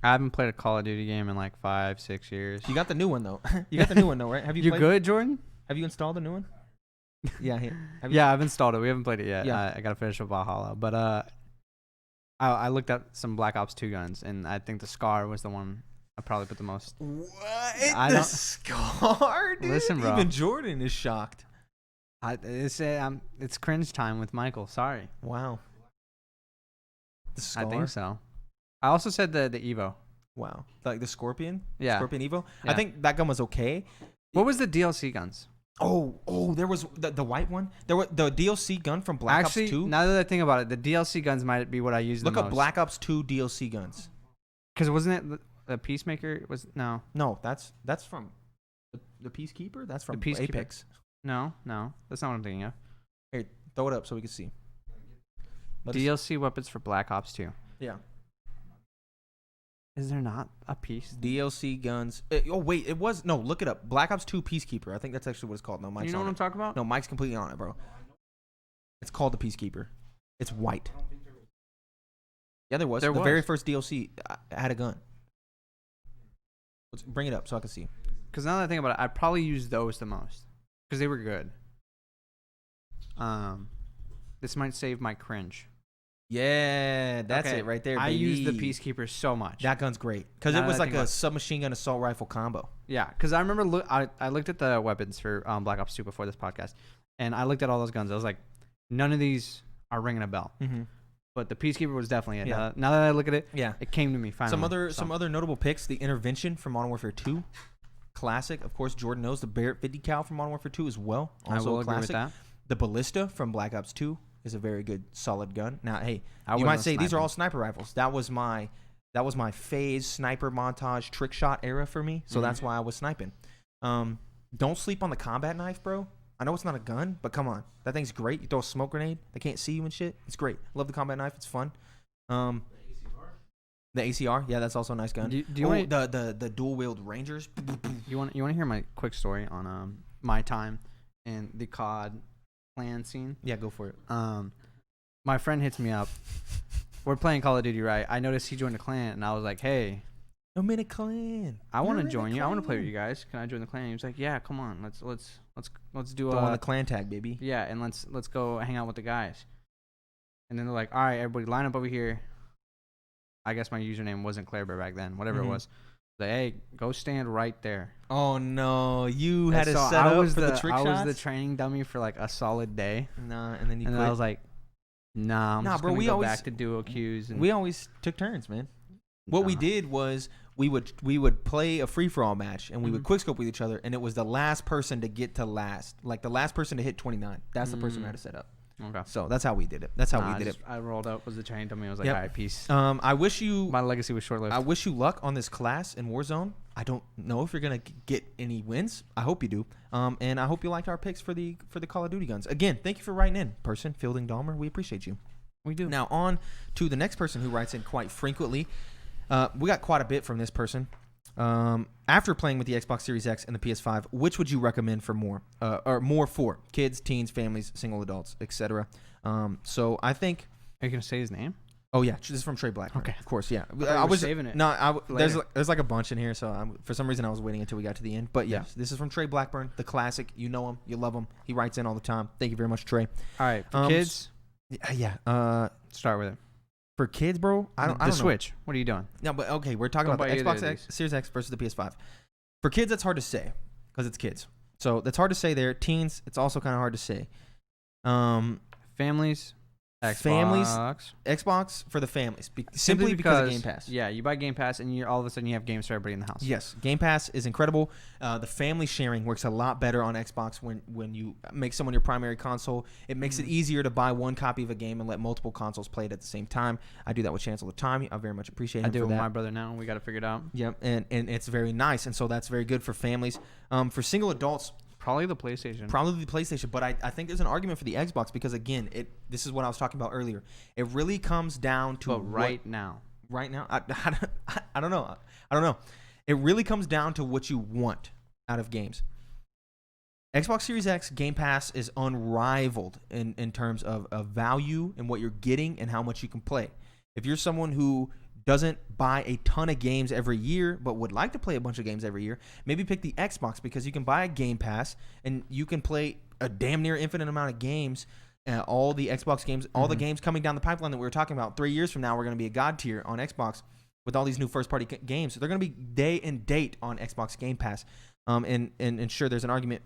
I haven't played a Call of Duty game in 5-6 years. You got the new one, though. You got the new one, though, right? Have you good, Jordan? Have you installed the new one? Yeah, yeah, I've installed it. We haven't played it yet. Yeah. I gotta finish with Valhalla, but I looked at some Black Ops 2 guns, and I think the Scar was the one I probably put the most. What? The Scar, dude? Listen, bro. Even Jordan is shocked. It's cringe time with Michael. Sorry. Wow. The Scar? I think so. I also said the Evo. Wow. Like the Scorpion? Yeah. Scorpion Evo? Yeah. I think that gun was okay. What was the DLC guns? Oh, there was the white one. There was the DLC gun from Black Ops 2. Now that I think about it, the DLC guns might be what I use the most. Look up Black Ops 2 DLC guns. Because wasn't it the Peacemaker? No, that's from the Peacekeeper. That's from Peacekeeper. Apex. No, that's not what I'm thinking of. Here, throw it up so we can see. DLC weapons for Black Ops 2. Yeah. Is there not a piece? DLC guns. Wait, it was look it up. Black Ops 2 Peacekeeper. I think that's actually what it's called. No, Mike's. You know on what it. I'm talking about? No, Mike's completely on it, bro. It's called the Peacekeeper. It's white. Yeah, there was. The very first DLC had a gun. Let's bring it up so I can see. Because now that I think about it, I probably use those the most because they were good. This might save my cringe. Yeah, that's it right there, baby. I use the Peacekeeper so much. That gun's great because it was like a submachine gun assault rifle combo. Yeah, because I remember I looked at the weapons for Black Ops 2 before this podcast, and I looked at all those guns. I was like, none of these are ringing a bell. But the Peacekeeper was definitely it. Yeah. Now that I look at it, yeah, it came to me finally. Some other notable picks: the Intervention from Modern Warfare 2, classic. Of course, Jordan knows the Barrett 50 cal from Modern Warfare 2 as well. Also I will a classic. agree with that. The Ballista from Black Ops 2 is a very good, solid gun. Now, hey, you might say these are all sniper rifles. That was my phase sniper montage trick shot era for me. So that's why I was sniping. Don't sleep on the combat knife, bro. I know it's not a gun, but come on, that thing's great. You throw a smoke grenade, they can't see you and shit. It's great. Love the combat knife. It's fun. The ACR, yeah, that's also a nice gun. Do you want the dual wield Rangers? You want to hear my quick story on my time in the COD clan scene? Yeah, go for it. My friend hits me up. We're playing Call of Duty, right? I noticed he joined a clan, and I was like, "Hey, I'm in a clan. I want to join you. I want to play with you guys. Can I join the clan?" And he was like, "Yeah, come on. Let's do on the clan tag, baby." Yeah, and let's go hang out with the guys. And then they're like, "All right, everybody, line up over here." I guess my username wasn't Clairebear back then. Whatever it was. Like, hey, go stand right there. Oh no, you had to set up for the trick shots? I was the training dummy for like a solid day. Nah, and then you quit. I was like, nah, I'm just bro, gonna go back to duo queues. And we always took turns, man. What we did was we would play a free for all match, and we would quickscope with each other, and it was the last person to get to last, like the last person to hit 29. That's the person who had to set up. Okay. So that's how we did it. I rolled up, was the chain, told me I was like, all right, peace. I wish you. My legacy was short lived. I wish you luck on this class in Warzone. I don't know if you're gonna get any wins. I hope you do. And I hope you liked our picks for the Call of Duty guns. Again, thank you for writing in, person Fielding Dahmer. We appreciate you. We do. Now on to the next person who writes in quite frequently. We got quite a bit from this person. After playing with the Xbox Series X and the PS5, which would you recommend for more for kids, teens, families, single adults, etc.? So I think. Are you gonna say his name? Oh yeah, this is from Trey Black. Okay, of course, yeah. I was saving it. No, there's like a bunch in here, so for some reason I was waiting until we got to the end. But yes, this is from Trey Blackburn, the classic. You know him, you love him. He writes in all the time. Thank you very much, Trey. All right, for kids. Yeah. Start with it. For kids, bro, I don't know. Switch. What are you doing? No, but okay, we're talking about the Xbox Series X versus the PS5. For kids, that's hard to say because it's kids. So that's hard to say there. Teens, it's also kind of hard to say. Families. Xbox for the families, simply because of Game Pass. Yeah, you buy Game Pass, and all of a sudden you have games for everybody in the house. Yes, Game Pass is incredible. The family sharing works a lot better on Xbox when you make someone your primary console. It makes it easier to buy one copy of a game and let multiple consoles play it at the same time. I do that with Chance all the time. I very much appreciate him. I do for with that. my brother now. We got to figure it out. Yep, and it's very nice, and so that's very good for families. For single adults. Probably the PlayStation. But I think there's an argument for the Xbox because, again, this is what I was talking about earlier. It really comes down to right now. I don't know. It really comes down to what you want out of games. Xbox Series X Game Pass is unrivaled in terms of value and what you're getting and how much you can play. If you're someone who doesn't buy a ton of games every year, but would like to play a bunch of games every year, maybe pick the Xbox because you can buy a Game Pass and you can play a damn near infinite amount of games. All the Xbox games, all the games coming down the pipeline that we were talking about. 3 years from now, we're going to be a god tier on Xbox with all these new first-party games. They're going to be day and date on Xbox Game Pass. And sure, there's an argument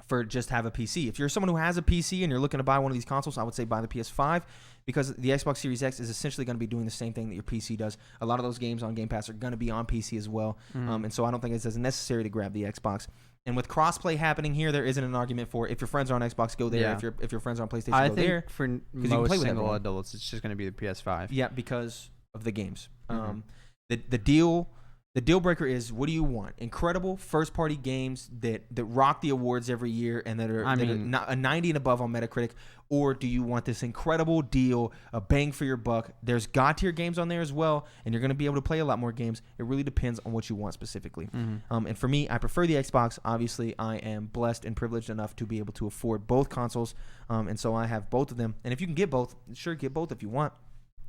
for just have a PC. If you're someone who has a PC and you're looking to buy one of these consoles, I would say buy the PS5 because the Xbox Series X is essentially going to be doing the same thing that your PC does. A lot of those games on Game Pass are going to be on PC as well. And so I don't think it's as necessary to grab the Xbox. And with crossplay happening here, there isn't an argument for if your friends are on Xbox, go there. Yeah. If your friends are on PlayStation, go there. I think for most single adults, it's just going to be the PS5. Yeah, because of the games. The deal breaker is, what do you want? Incredible first-party games that rock the awards every year and that are a 90 and above on Metacritic, or do you want this incredible deal, a bang for your buck? There's God-tier games on there as well, and you're going to be able to play a lot more games. It really depends on what you want specifically. And for me, I prefer the Xbox. Obviously, I am blessed and privileged enough to be able to afford both consoles, and so I have both of them. And if you can get both, sure, get both if you want.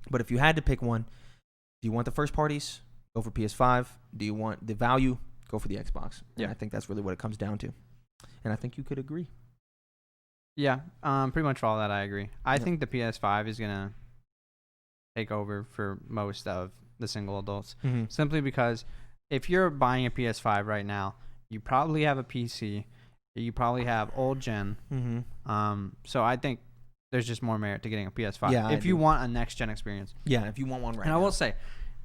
But if you had to pick one, do you want the first parties? Go for PS5. Do you want the value? Go for the Xbox. Yeah, and I think that's really what it comes down to. And I think you could agree. Yeah, pretty much for all that I agree. I think the PS5 is going to take over for most of the single adults. Simply because if you're buying a PS5 right now, you probably have a PC. You probably have old gen. So I think there's just more merit to getting a PS5. Yeah, if you want a next-gen experience. Yeah, if you want one right now. And I will say,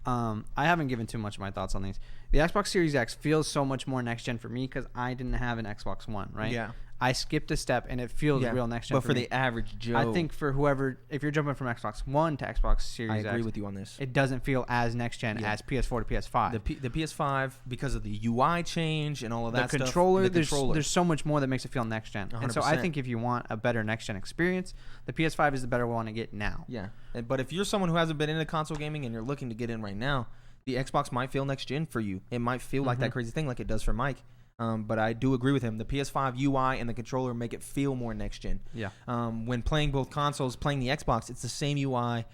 I haven't given too much of my thoughts on these. The Xbox Series X feels so much more next gen for me because I didn't have an Xbox One, right? Yeah. I skipped a step and it feels real next gen. But for the average Joe, I think for whoever, if you're jumping from Xbox One to Xbox Series X, I agree with you on this. It doesn't feel as next gen as PS4 to PS5. The PS5, because of the UI change and all of that stuff. There's so much more that makes it feel next gen. 100%. And so I think if you want a better next gen experience, the PS5 is the better one to get now. Yeah. But if you're someone who hasn't been into console gaming and you're looking to get in right now, the Xbox might feel next gen for you. It might feel like that crazy thing like it does for Mike. But I do agree with him. The PS5 UI and the controller make it feel more next gen. Yeah. When playing both consoles, playing the Xbox, it's the same UI.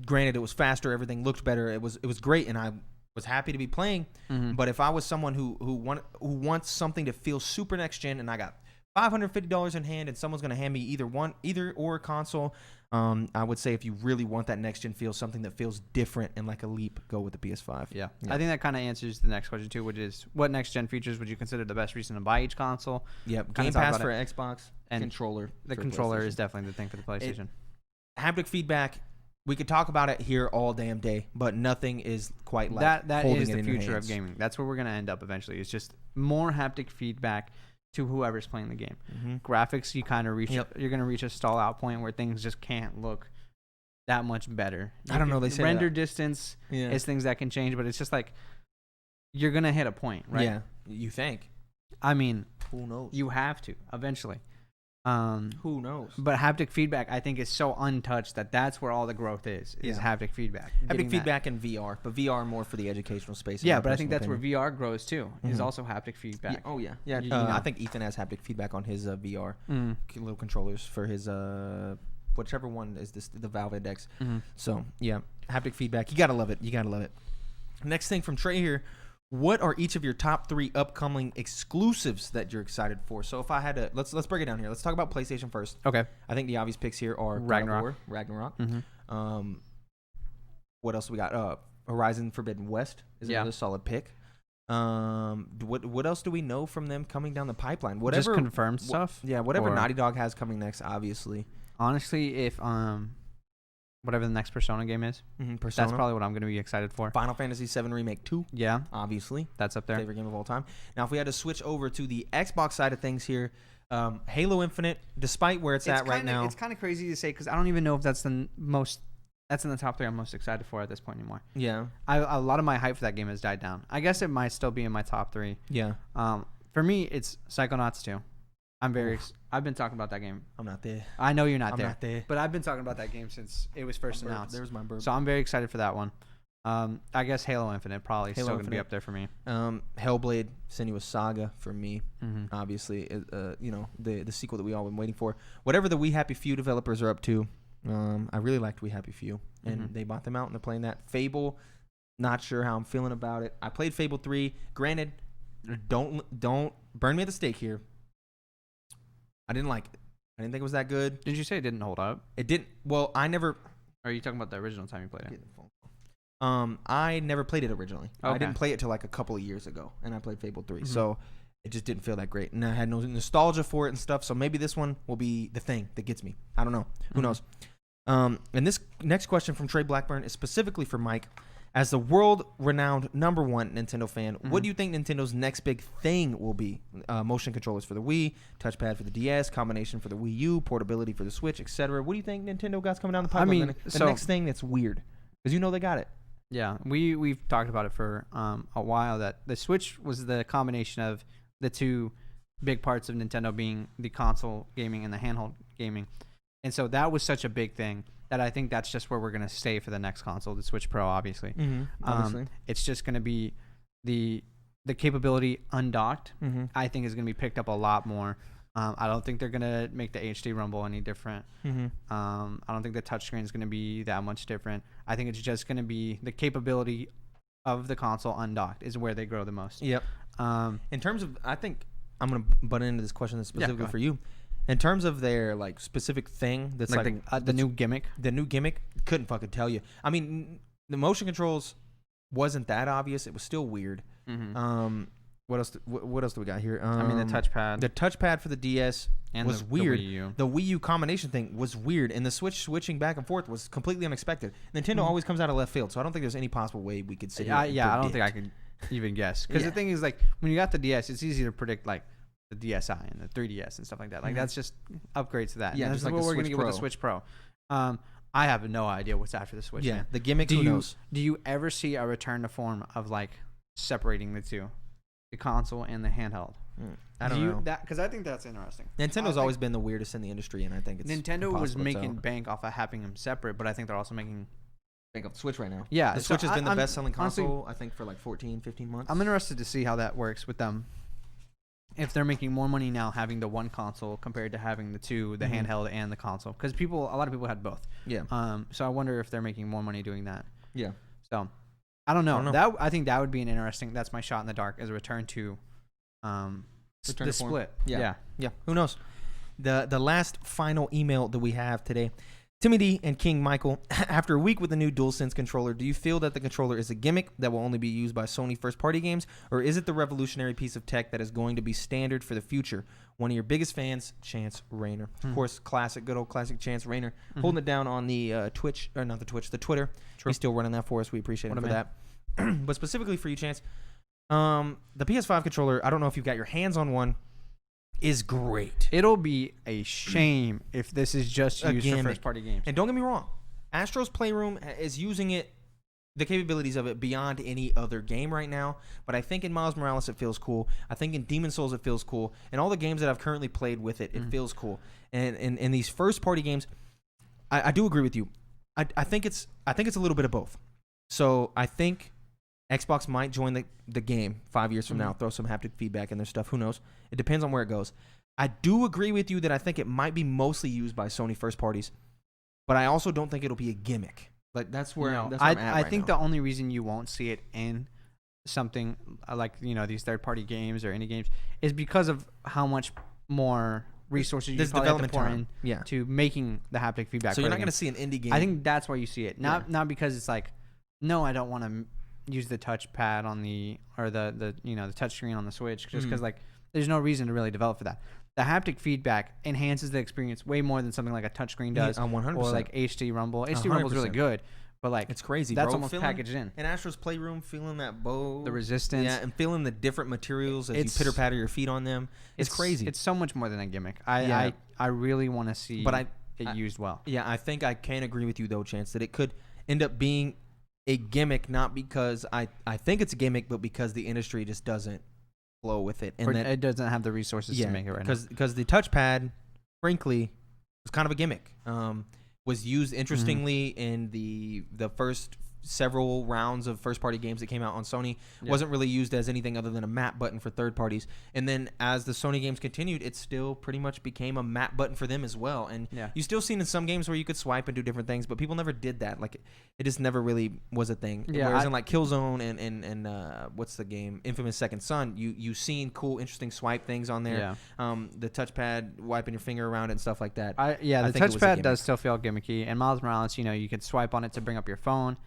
Granted, it was faster. Everything looked better. It was great, and I was happy to be playing. But if I was someone who wants something to feel super next gen, and I got $550 in hand, and someone's going to hand me either or console, I would say if you really want that next gen feel, something that feels different and like a leap, go with the PS5. Yeah. I think that kind of answers the next question too, which is what next gen features would you consider the best reason to buy each console? Yep. Game Pass for Xbox and controller. The controller is definitely the thing for the PlayStation. Haptic feedback we could talk about it here all damn day, but nothing is quite like that. That holding is it the in your future of hands. gaming. That's where we're gonna end up eventually. It's just more haptic feedback to whoever's playing the game. Graphics, you kind of reach. You're gonna reach a stall out point where things just can't look that much better. I don't know. They say render distance is things that can change, but it's just like you're gonna hit a point, right? Yeah, you think. I mean, who knows? You have to eventually. Who knows? But haptic feedback, I think, is so untouched that's where all the growth is haptic feedback. Haptic feedback in VR, but VR more for the educational space. Yeah, but I think that's where VR grows too. Is also haptic feedback. Yeah. Oh yeah. I think Ethan has haptic feedback on his VR little controllers for his whichever one is the Valve Index. So yeah, haptic feedback. You gotta love it. Next thing from Trey here. What are each of your top 3 upcoming exclusives that you're excited for? So if I had to, let's break it down here. Let's talk about PlayStation first. Okay. I think the obvious picks here are Ragnarok. What else do we got? Horizon Forbidden West is another solid pick. What else do we know from them coming down the pipeline? Whatever just confirmed stuff. Yeah, whatever Naughty Dog has coming next, obviously. Honestly, if whatever the next Persona game is, Persona. That's probably what I'm going to be excited for. Final Fantasy VII Remake 2. Yeah. Obviously. That's up there. Favorite game of all time. Now, if we had to switch over to the Xbox side of things here, Halo Infinite, despite where it's at right now. It's kind of crazy to say because I don't even know if that's in the top 3 I'm most excited for at this point anymore. Yeah. A lot of my hype for that game has died down. I guess it might still be in my top 3. Yeah. For me, it's Psychonauts 2. I've been talking about that game. I'm not there. I know you're not there. I'm not there. But I've been talking about that game since it was first announced. There's my burp. So I'm very excited for that one. I guess Halo Infinite probably still going to be up there for me. Hellblade: Senua's Saga for me. Obviously, the sequel that we all been waiting for. Whatever the We Happy Few developers are up to, I really liked We Happy Few, and they bought them out and they're playing that. Fable, not sure how I'm feeling about it. I played Fable 3. Granted, don't burn me at the stake here. I didn't like it. I didn't think it was that good. Did you say it didn't hold up? It didn't. Well, I never. Or are you talking about the original time you played it? I never played it originally. Okay. I didn't play it till like a couple of years ago, and I played Fable 3. So it just didn't feel that great, and I had no nostalgia for it and stuff. So maybe this one will be the thing that gets me. I don't know. Who knows? And this next question from Trey Blackburn is specifically for Mike. As the world-renowned #1 Nintendo fan, what do you think Nintendo's next big thing will be? Motion controllers for the Wii, touchpad for the DS, combination for the Wii U, portability for the Switch, etc. What do you think Nintendo got's coming down the pipeline? I mean, the next thing that's weird, because they got it. Yeah, we've talked about it for a while that the Switch was the combination of the two big parts of Nintendo being the console gaming and the handheld gaming, and so that was such a big thing. That I think that's just where we're going to stay for the next console, the Switch Pro, obviously. Obviously. It's just going to be the capability undocked, I think, is going to be picked up a lot more. I don't think they're going to make the HD Rumble any different. I don't think the touchscreen is going to be that much different. I think it's just going to be the capability of the console undocked is where they grow the most. Yep. In terms of, I think, I'm going to butt into this question specifically for you. In terms of their like specific thing, that's like the new gimmick. The new gimmick, couldn't fucking tell you. I mean, the motion controls wasn't that obvious. It was still weird. What else? What else do we got here? I mean, the touchpad. The touchpad for the DS and was weird. The Wii U combination thing was weird, and the switching back and forth was completely unexpected. Nintendo always comes out of left field, so I don't think there's any possible way we could sit here. I don't think I could even guess because the thing is, like, when you got the DS, it's easy to predict like the DSi and the 3DS and stuff like that. Like that's just upgrades to that. Yeah, and just that's like what the we're Switch gonna get Pro. with the Switch Pro. I have no idea what's after the Switch. Yeah, man. the gimmick. Who knows? Do you ever see a return to form of like separating the two, the console and the handheld? I don't know. Because I think that's interesting. Nintendo's always been the weirdest in the industry, and I think it's Nintendo was making bank off of having them separate, but I think they're also making bank off the Switch right now. Yeah, the Switch has been the best-selling console, I think, for like 14, 15 months. I'm interested to see how that works with them. If they're making more money now having the one console compared to having the two, the handheld and the console, because a lot of people had both. Yeah. So I wonder if they're making more money doing that. Yeah. So I don't know. I think that would be an interesting. That's my shot in the dark as a return to, the split. Yeah. Who knows? The last final email that we have today Timmy D and King Michael, after a week with the new DualSense controller, do you feel that the controller is a gimmick that will only be used by Sony first-party games, or is it the revolutionary piece of tech that is going to be standard for the future? One of your biggest fans, Chance Rayner. Of course, good old classic Chance Rayner, holding it down on the the Twitter. True. He's still running that for us. We appreciate him for that. But specifically for you, Chance, the PS5 controller, I don't know if you've got your hands on one, is great. It'll be a shame if this is just used for first-party games. And don't get me wrong, Astro's Playroom is using it, the capabilities of it, beyond any other game right now. But I think in Miles Morales it feels cool. I think in Demon's Souls it feels cool. And all the games that I've currently played with it, it feels cool. And in these first-party games, I do agree with you. I think it's a little bit of both. So I think Xbox might join the game 5 years from now, throw some haptic feedback in their stuff. Who knows? It depends on where it goes. I do agree with you that I think it might be mostly used by Sony first parties, but I also don't think it'll be a gimmick. Like that's where I'm at I think now. The only reason you won't see it in something like these third-party games or indie games is because of how much more resources you probably have to pour in to making the haptic feedback. So you're not going to see an indie game. I think that's why you see it. Not because it's like, no, I don't want to use the touchpad on the touch screen on the Switch, just because like there's no reason to really develop for that. The haptic feedback enhances the experience way more than something like a touchscreen does, 100%. or like HD Rumble. HD Rumble is really good, but like it's crazy. That's almost packaged in. In Astro's Playroom, feeling that bow, the resistance, and feeling the different materials as you pitter patter your feet on them. It's crazy. It's so much more than a gimmick. I really want to see it used well. Yeah, I think I can agree with you though, Chance, that it could end up being a gimmick, not because I think it's a gimmick, but because the industry just doesn't flow with it, and that it doesn't have the resources to make it right now. Because the touchpad, frankly, was kind of a gimmick. Was used interestingly in the first several rounds of first-party games that came out on Sony. Wasn't really used as anything other than a map button for third parties. And then as the Sony games continued, it still pretty much became a map button for them as well. And you still seen in some games where you could swipe and do different things, but people never did that. Like it just never really was a thing. Whereas in like Killzone and what's the game, Infamous Second Son, you seen cool, interesting swipe things on there. The touchpad, wiping your finger around it and stuff like that. The touchpad does still feel gimmicky. And Miles Morales, you could swipe on it to bring up your phone.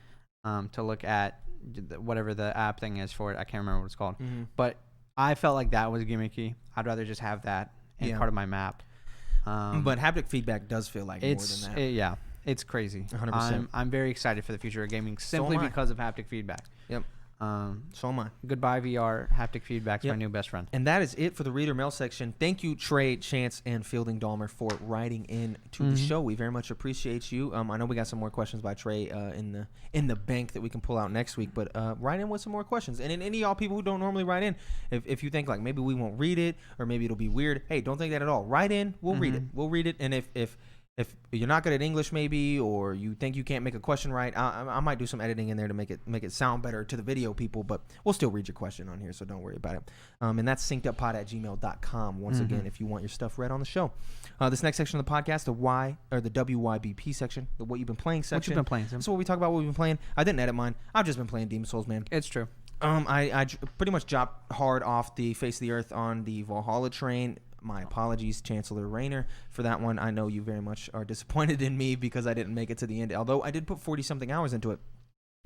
To look at whatever the app thing is for it. I can't remember what it's called. But I felt like that was gimmicky. I'd rather just have that in part of my map. But haptic feedback does feel like more than that. It's crazy. 100%. I'm very excited for the future of gaming simply because of haptic feedback. Yep. So am I. Goodbye VR. Haptic feedback's my new best friend. And that is it for the reader mail section. Thank you, Trey, Chance, and Fielding Dahmer for writing in to the show. We very much appreciate you. I know we got some more questions by Trey in the bank that we can pull out next week, but write in with some more questions. And any of y'all people who don't normally write in, if you think like maybe we won't read it or maybe it'll be weird, hey, don't think that at all. Write in. We'll read it. We'll read it. And if you're not good at English maybe, or you think you can't make a question right, I might do some editing in there to make it sound better to the video people, but we'll still read your question on here, so don't worry about it. And that's synceduppod@gmail.com once again if you want your stuff read on the show. This next section of the podcast, the WYBP section, the What You've Been Playing section. What you've been playing, Tim? This is where we talk about what we've been playing. I didn't edit mine. I've just been playing Demon's Souls, man. It's true. I pretty much dropped hard off the face of the earth on the Valhalla train. My apologies, Chancellor Rayner, for that one. I know you very much are disappointed in me because I didn't make it to the end, although I did put 40-something hours into it.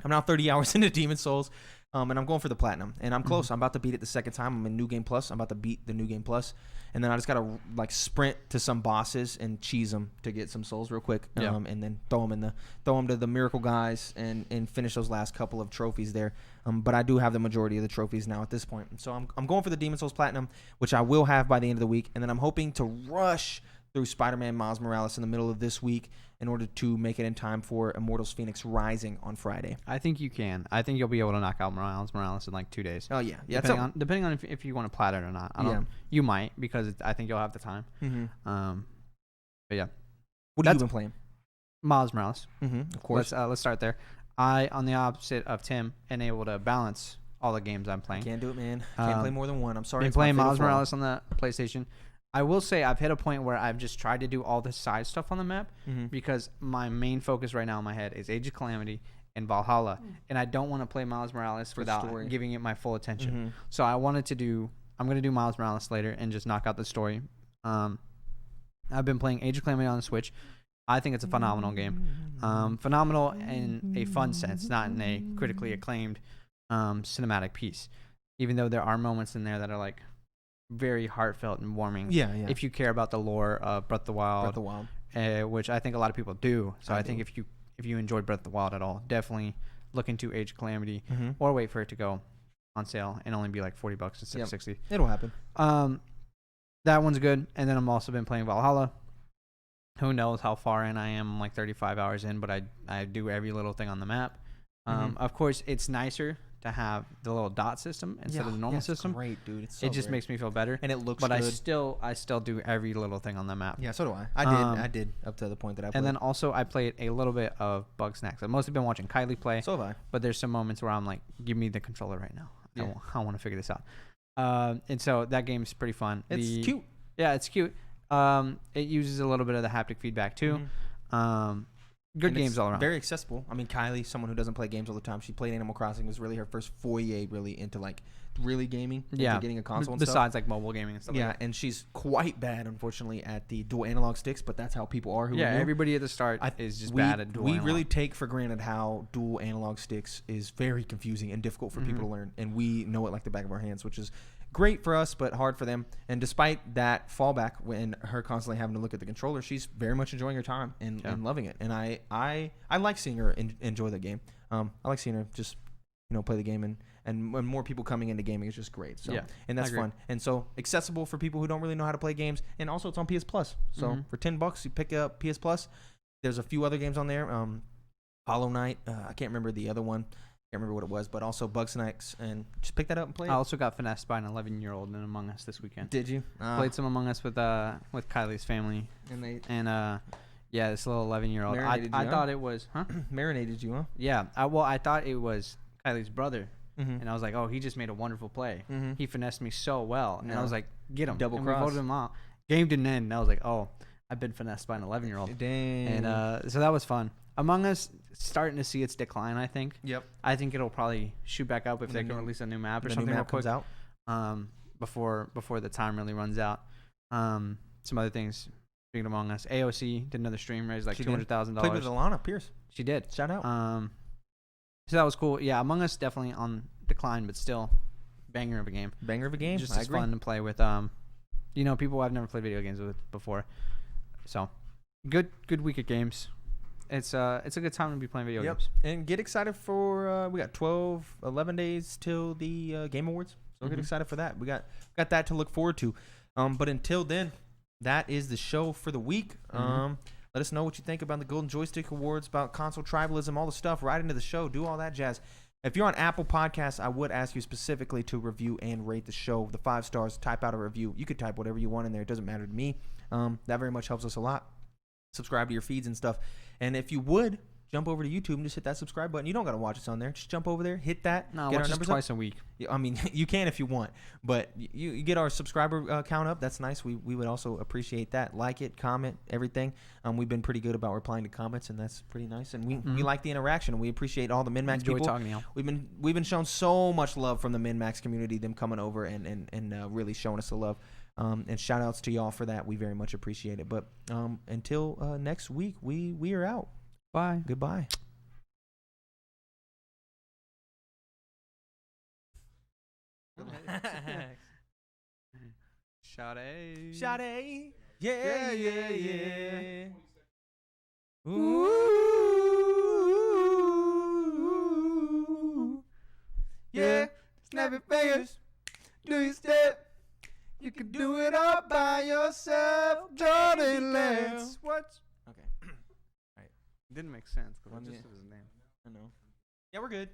I'm now 30 hours into Demon's Souls, and I'm going for the platinum. And I'm close. I'm about to beat it the second time. I'm in New Game Plus. I'm about to beat the New Game Plus. And then I just got to like sprint to some bosses and cheese them to get some souls real quick. And then throw them to the Miracle guys and finish those last couple of trophies there. But I do have the majority of the trophies now at this point. So I'm going for the Demon's Souls Platinum, which I will have by the end of the week. And then I'm hoping to rush through Spider-Man Miles Morales in the middle of this week in order to make it in time for Immortals Phoenix Rising on Friday. I think you can. I think you'll be able to knock out Miles Morales in like 2 days. Oh, yeah. Depending on if you want to plat it or not. You might, because I think you'll have the time. But yeah. What have you been playing? Miles Morales. Of course. Let's start there. I, on the opposite of Tim, am able to balance all the games I'm playing. Can't do it, man. Can't play more than one. I'm sorry. Been playing Miles Morales on the PlayStation. I will say I've hit a point where I've just tried to do all the side stuff on the map because my main focus right now in my head is Age of Calamity and Valhalla, and I don't want to play Miles Morales without giving it my full attention. So I'm going to do Miles Morales later and just knock out the story. I've been playing Age of Calamity on the Switch. I think it's a phenomenal game. Phenomenal in a fun sense, not in a critically acclaimed cinematic piece. Even though there are moments in there that are like very heartfelt and warming. Yeah. If you care about the lore of Breath of the Wild, which I think a lot of people do. So I think if you enjoyed Breath of the Wild at all, definitely look into Age Calamity or wait for it to go on sale and only be like $40 instead of $60. It'll happen. That one's good. And then I'm also been playing Valhalla. Who knows how far in I am? I'm like 35 hours in, but I do every little thing on the map. Of course, it's nicer to have the little dot system instead of the normal system. Great, dude. It's so it just makes me feel better, and it looks but good. I still do every little thing on the map. Yeah, so do I. I did up to the point that I played. And then also I played a little bit of Bugsnax. I've mostly been watching Kylie play. So have I. But there's some moments where I'm like, give me the controller right now. Yeah. I want to figure this out. And so that game's pretty fun. It's cute. Yeah, it's cute. It uses a little bit of the haptic feedback too. Good games all around. Very accessible. I mean, Kylie, someone who doesn't play games all the time, she played Animal Crossing. It was really her first foray really into like really gaming. Yeah. Getting a console and Besides stuff. like mobile gaming and stuff Yeah, like that. and she's quite bad, unfortunately, at the dual analog sticks, but that's how people are who are new. Everybody at the start is just bad at dual analog. We really take for granted how dual analog sticks is very confusing and difficult for people to learn, and we know it like the back of our hands, which is great for us, but hard for them. And despite that fallback, when her constantly having to look at the controller, she's very much enjoying her time and loving it. And I like seeing her enjoy the game. I like seeing her just play the game, and when more people coming into gaming is just great. So and that's fun. And so accessible for people who don't really know how to play games. And also it's on PS Plus. So for $10 you pick up PS Plus. There's a few other games on there. Hollow Knight. I can't remember the other one. Can't remember what it was, but also Bugsnax, and just pick that up and play it. I also got finessed by an 11-year-old in Among Us this weekend. Did you? Played some Among Us with Kylie's family, and this little 11-year-old. I thought it was marinated you, huh? Yeah. I thought it was Kylie's brother, and I was like, oh, he just made a wonderful play. He finessed me so well, and I was like, get him. Double cross. We voted him out. Game didn't end, and I was like, oh, I've been finessed by an 11-year-old. Dang. And so that was fun. Among Us starting to see its decline, I think. Yep. I think it'll probably shoot back up if they can release a new map or something real quick. Comes out. Before the time really runs out. Some other things. Speaking of Among Us, AOC did another stream, raised like $200,000. Played with Alana Pierce. She did. Shout out. So that was cool. Yeah, Among Us definitely on decline, but still banger of a game. Banger of a game. Just as fun to play with. People I've never played video games with before. So good week of games. It's a good time to be playing video games. And get excited for we got 11 days till the Game Awards. So get excited for that. We got that to look forward to. But until then, that is the show for the week. Let us know what you think about the Golden Joystick Awards, about console tribalism, all the stuff. Write into the show. Do all that jazz. If you're on Apple Podcasts, I would ask you specifically to review and rate the show. The 5 stars, type out a review. You could type whatever you want in there. It doesn't matter to me. That very much helps us a lot. Subscribe to your feeds and stuff. And if you would, jump over to YouTube and just hit that subscribe button. You don't got to watch us on there. Just jump over there, hit that. No, watch us twice a week. I mean, you can if you want. But you get our subscriber count up. That's nice. We would also appreciate that. Like it, comment, everything. We've been pretty good about replying to comments, and that's pretty nice. And we like the interaction. We appreciate all the MinMax people. Enjoy talking to you. We've been shown so much love from the MinMax community, them coming over and really showing us the love. And shout outs to y'all for that. We very much appreciate it. But until next week, we are out. Bye. Goodbye. Sade. Sade. Yeah. Ooh. Yeah. Snap your fingers. Do your step. You can do it all by yourself. Jordan Lance. What? Okay. Didn't make sense because I just said his name. I know. Yeah, we're good.